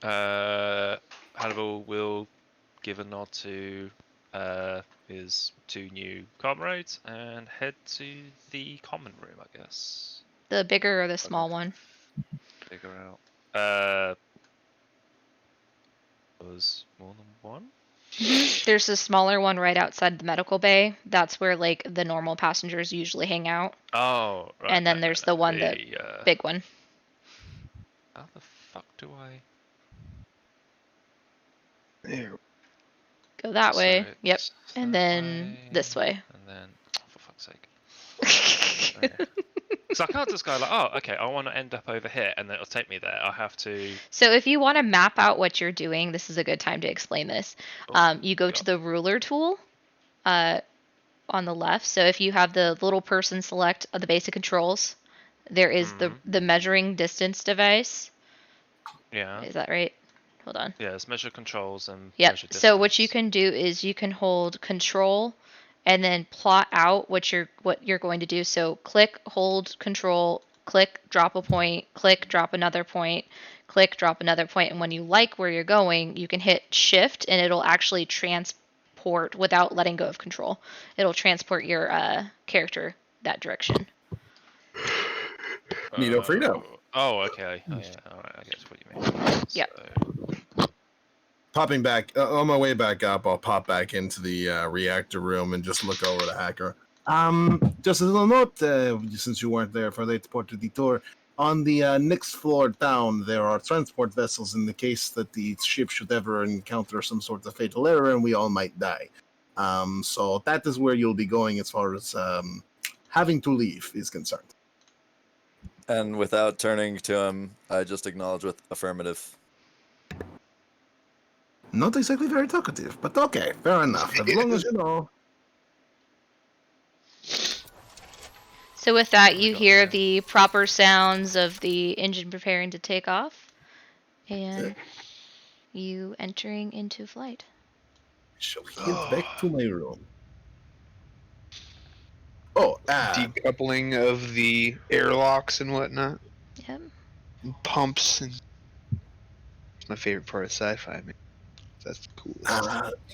Speaker 3: Alright. Hannibal will give a nod to his two new comrades and head to the common room, I guess.
Speaker 1: The bigger or the small one?
Speaker 3: Figure out. Was more than one?
Speaker 1: There's a smaller one right outside the medical bay. That's where like the normal passengers usually hang out.
Speaker 3: Oh, right.
Speaker 1: And then there's the one that big one.
Speaker 3: How the fuck do I?
Speaker 4: there.
Speaker 1: Go that
Speaker 3: So
Speaker 1: way. Yep.
Speaker 3: it's
Speaker 1: And
Speaker 3: that
Speaker 1: then this way.
Speaker 3: And then, oh, for fuck's sake. So I can't just go like, oh, okay, I want to end up over here, and then it'll take me there. I have to.
Speaker 1: So if you want to map out what you're doing, this is a good time to explain this. You go to the ruler tool on the left. So if you have the little person select the basic controls, there is the measuring distance device.
Speaker 3: Yeah.
Speaker 1: Is that right? Hold on.
Speaker 3: Yeah, it's measure controls and
Speaker 1: Yep.
Speaker 3: measure distance.
Speaker 1: So what you can do is you can hold control and then plot out what you're going to do. So click, hold, control, click, drop a point, click, drop another point, click, drop another point, and when you like where you're going, you can hit shift and it'll actually transport without letting go of control. It'll transport your character that direction.
Speaker 6: Neato Frito.
Speaker 3: Oh, okay. Oh, yeah. All right, I guess what you mean.
Speaker 1: Yep.
Speaker 3: So,
Speaker 6: Popping back, on my way back up, I'll pop back into the reactor room and just look over the hacker. Just a little note, since you weren't there for the part of the tour, on the next floor down, there are transport vessels in the case that the ship should ever encounter some sort of fatal error and we all might die. So that is where you'll be going as far as having to leave is concerned.
Speaker 5: And without turning to him, I just acknowledge with affirmative.
Speaker 6: Not exactly very talkative, but okay, fair enough. As long as you know.
Speaker 1: So with that, you hear the proper sounds of the engine preparing to take off, and you entering into flight.
Speaker 6: I shall head back to my room. Oh,
Speaker 4: Decoupling of the airlocks and whatnot.
Speaker 1: Yep.
Speaker 4: Pumps and it's my favorite part of sci-fi, man. That's cool.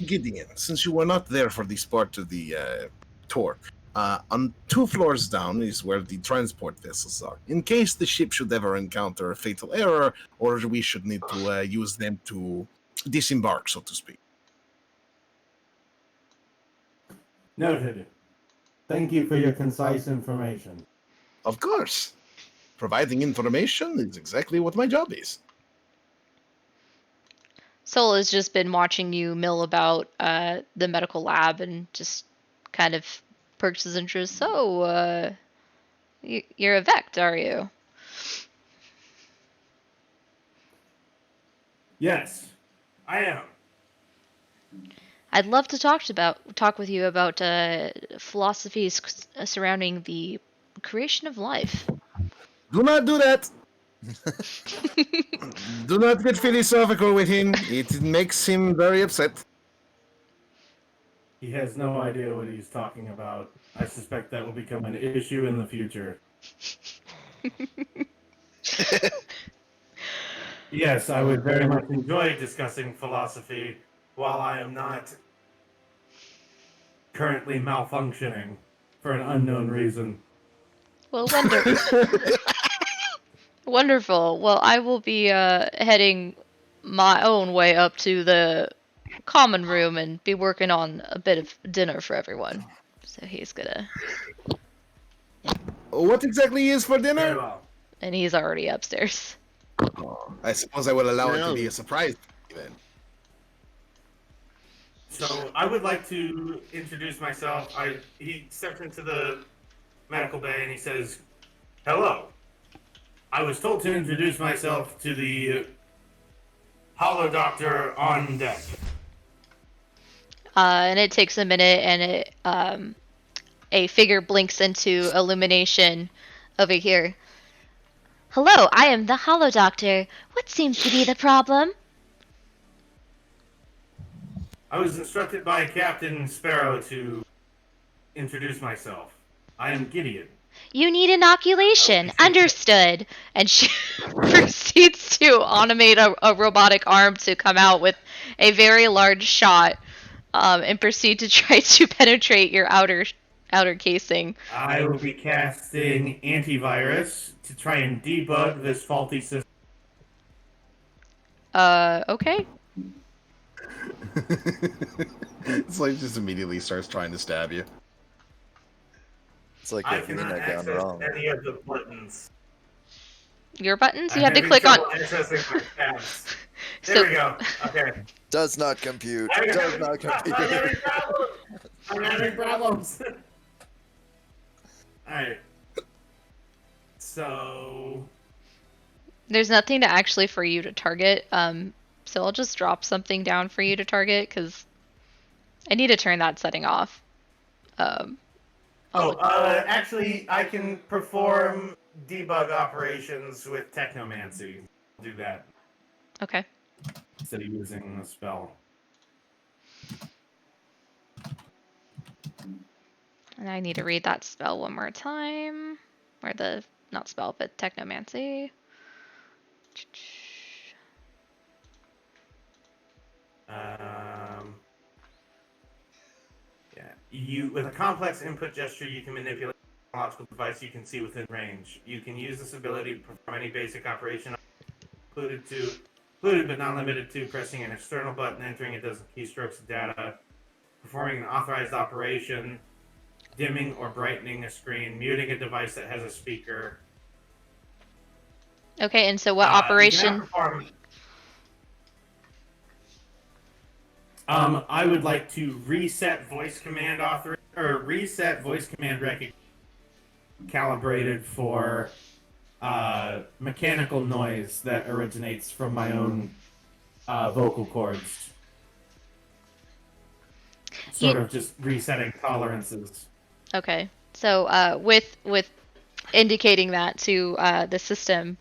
Speaker 6: Gideon, since you were not there for this part of the tour, On 2 floors down is where the transport vessels are. In case the ship should ever encounter a fatal error, or we should need to use them to disembark, so to speak.
Speaker 2: Noted. Thank you for your concise information.
Speaker 6: Of course. Providing information is exactly what my job is.
Speaker 1: Sol has just been watching you mill about the medical lab and just kind of perks his interest. So, you're a vect, are you?
Speaker 7: Yes, I am.
Speaker 1: I'd love to talk with you about philosophies surrounding the creation of life.
Speaker 6: Do not do that. Do not get philosophical with him. It makes him very upset.
Speaker 2: He has no idea what he's talking about. I suspect that will become an issue in the future. Yes, I would very much enjoy discussing philosophy while I am not currently malfunctioning for an unknown reason.
Speaker 1: Well, wonderful. Well, I will be heading my own way up to the common room and be working on a bit of dinner for everyone. So he's gonna...
Speaker 6: What exactly is for
Speaker 2: Very
Speaker 6: dinner?
Speaker 2: well.
Speaker 1: And he's already upstairs.
Speaker 6: I suppose I will allow it
Speaker 4: No.
Speaker 6: to be a surprise then.
Speaker 2: So I would like to introduce myself. He steps into the medical bay and he says, "Hello. I was told to introduce myself to the hollow doctor on deck."
Speaker 1: And it takes a minute, and it a figure blinks into illumination over here. Hello, I am the Hollow Doctor. What seems to be the problem?
Speaker 2: I was instructed by Captain Sparrow to introduce myself. I am Gideon.
Speaker 8: You need inoculation.
Speaker 1: Understood. And she proceeds to animate a robotic arm to come out with a very large shot, and proceed to try to penetrate your outer casing.
Speaker 2: I will be casting antivirus to try and debug this faulty system.
Speaker 1: Okay.
Speaker 6: Slave just immediately starts trying to stab you.
Speaker 5: It's like
Speaker 2: I
Speaker 5: if
Speaker 2: cannot
Speaker 5: Nina gone
Speaker 2: access
Speaker 5: wrong.
Speaker 2: any of the buttons.
Speaker 1: Your buttons? You
Speaker 2: I'm
Speaker 1: had to
Speaker 2: having
Speaker 1: click on...
Speaker 2: trouble accessing my tabs. There
Speaker 1: So-
Speaker 2: we go. Okay.
Speaker 5: Does not compute. Does not compute.
Speaker 2: I'm having problems. Alright. So...
Speaker 1: There's nothing to actually for you to target, so I'll just drop something down for you to target, because I need to turn that setting off.
Speaker 2: Actually, I can perform debug operations with technomancy. I'll do that
Speaker 1: Okay.
Speaker 2: instead of using the spell.
Speaker 1: And I need to read that spell one more time. Or the, not spell, but technomancy.
Speaker 2: With a complex input gesture, you can manipulate a technological device you can see within range. You can use this ability to perform any basic operation, included but not limited to pressing an external button, entering a dozen keystrokes of data, performing an authorized operation, dimming or brightening a screen, muting a device that has a speaker.
Speaker 1: Okay, and so what
Speaker 2: You
Speaker 1: operation?
Speaker 2: cannot perform... I would like to reset voice command recognition calibrated for mechanical noise that originates from my own vocal cords. Sort of just resetting tolerances.
Speaker 1: Okay, so with indicating that to the system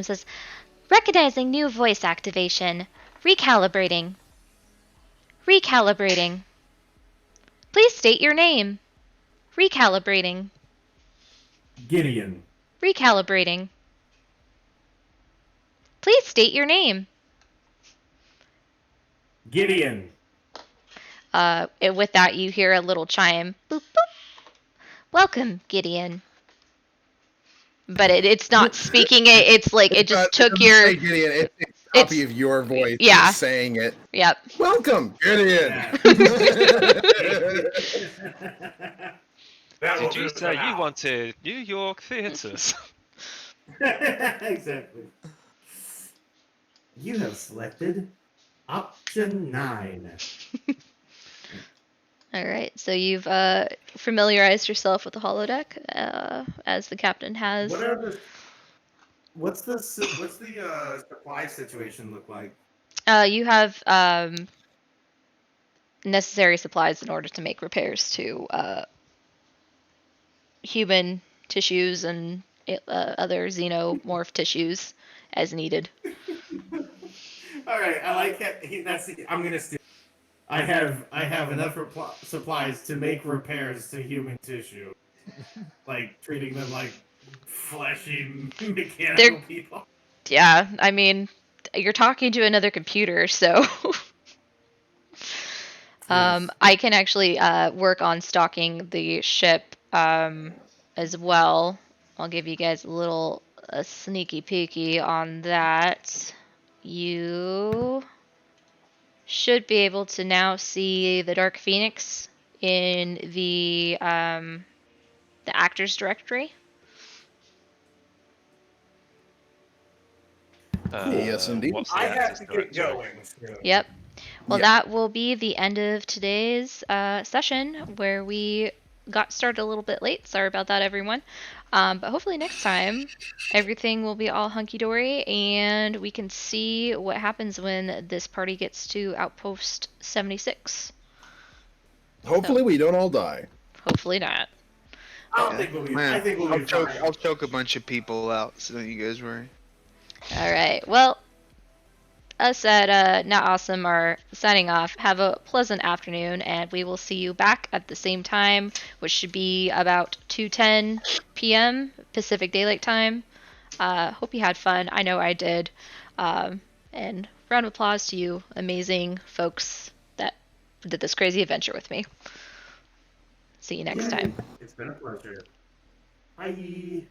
Speaker 1: says,
Speaker 8: Recognizing new voice activation. Recalibrating. Recalibrating. Please state your name. Recalibrating.
Speaker 2: Gideon.
Speaker 8: Recalibrating. Please state your name.
Speaker 2: Gideon.
Speaker 1: And with that, you hear a little chime. Boop, boop. Welcome, Gideon. But it's not speaking it. It's like it just took your.
Speaker 6: Gideon, it's a
Speaker 1: It's
Speaker 6: copy of your voice
Speaker 1: yeah.
Speaker 6: just saying it.
Speaker 1: Yep.
Speaker 6: Welcome, Gideon.
Speaker 2: Yeah. That will
Speaker 3: Did
Speaker 2: do
Speaker 3: you
Speaker 2: it for
Speaker 3: say you
Speaker 2: now.
Speaker 3: wanted New York theaters?
Speaker 2: Exactly. You have selected option 9.
Speaker 1: All right. So you've familiarized yourself with the holodeck, as the captain has.
Speaker 2: What's the supply situation look like?
Speaker 1: You have necessary supplies in order to make repairs to human tissues and other xenomorph tissues as needed.
Speaker 2: All right, I like it. I'm gonna steal. I have enough supplies to make repairs to human tissue, like treating them like fleshy mechanical people.
Speaker 1: Yeah, I mean, you're talking to another computer, so
Speaker 2: Yes.
Speaker 1: I can actually work on stocking the ship as well. I'll give you guys a sneaky peeky on that. You should be able to now see the Dark Phoenix in the actors directory.
Speaker 6: Yes, indeed.
Speaker 3: What's the
Speaker 2: I have
Speaker 3: actors
Speaker 2: to get
Speaker 3: directory?
Speaker 2: going. So.
Speaker 1: Yep. Well,
Speaker 6: Yeah.
Speaker 1: that will be the end of today's session where we got started a little bit late. Sorry about that, everyone. But hopefully next time everything will be all hunky-dory and we can see what happens when this party gets to Outpost 76.
Speaker 6: Hopefully, we don't all die.
Speaker 1: Hopefully not.
Speaker 2: I don't think we'll be. I think we'll be fine.
Speaker 4: I'll choke a bunch of people out, so don't you guys worry.
Speaker 1: All right. Well, us at Not Awesome are signing off. Have a pleasant afternoon, and we will see you back at the same time, which should be about 2:10 p.m. Pacific Daylight Time. Hope you had fun. I know I did. And round of applause to you, amazing folks that did this crazy adventure with me. See you next time.
Speaker 2: It's been a pleasure. Bye.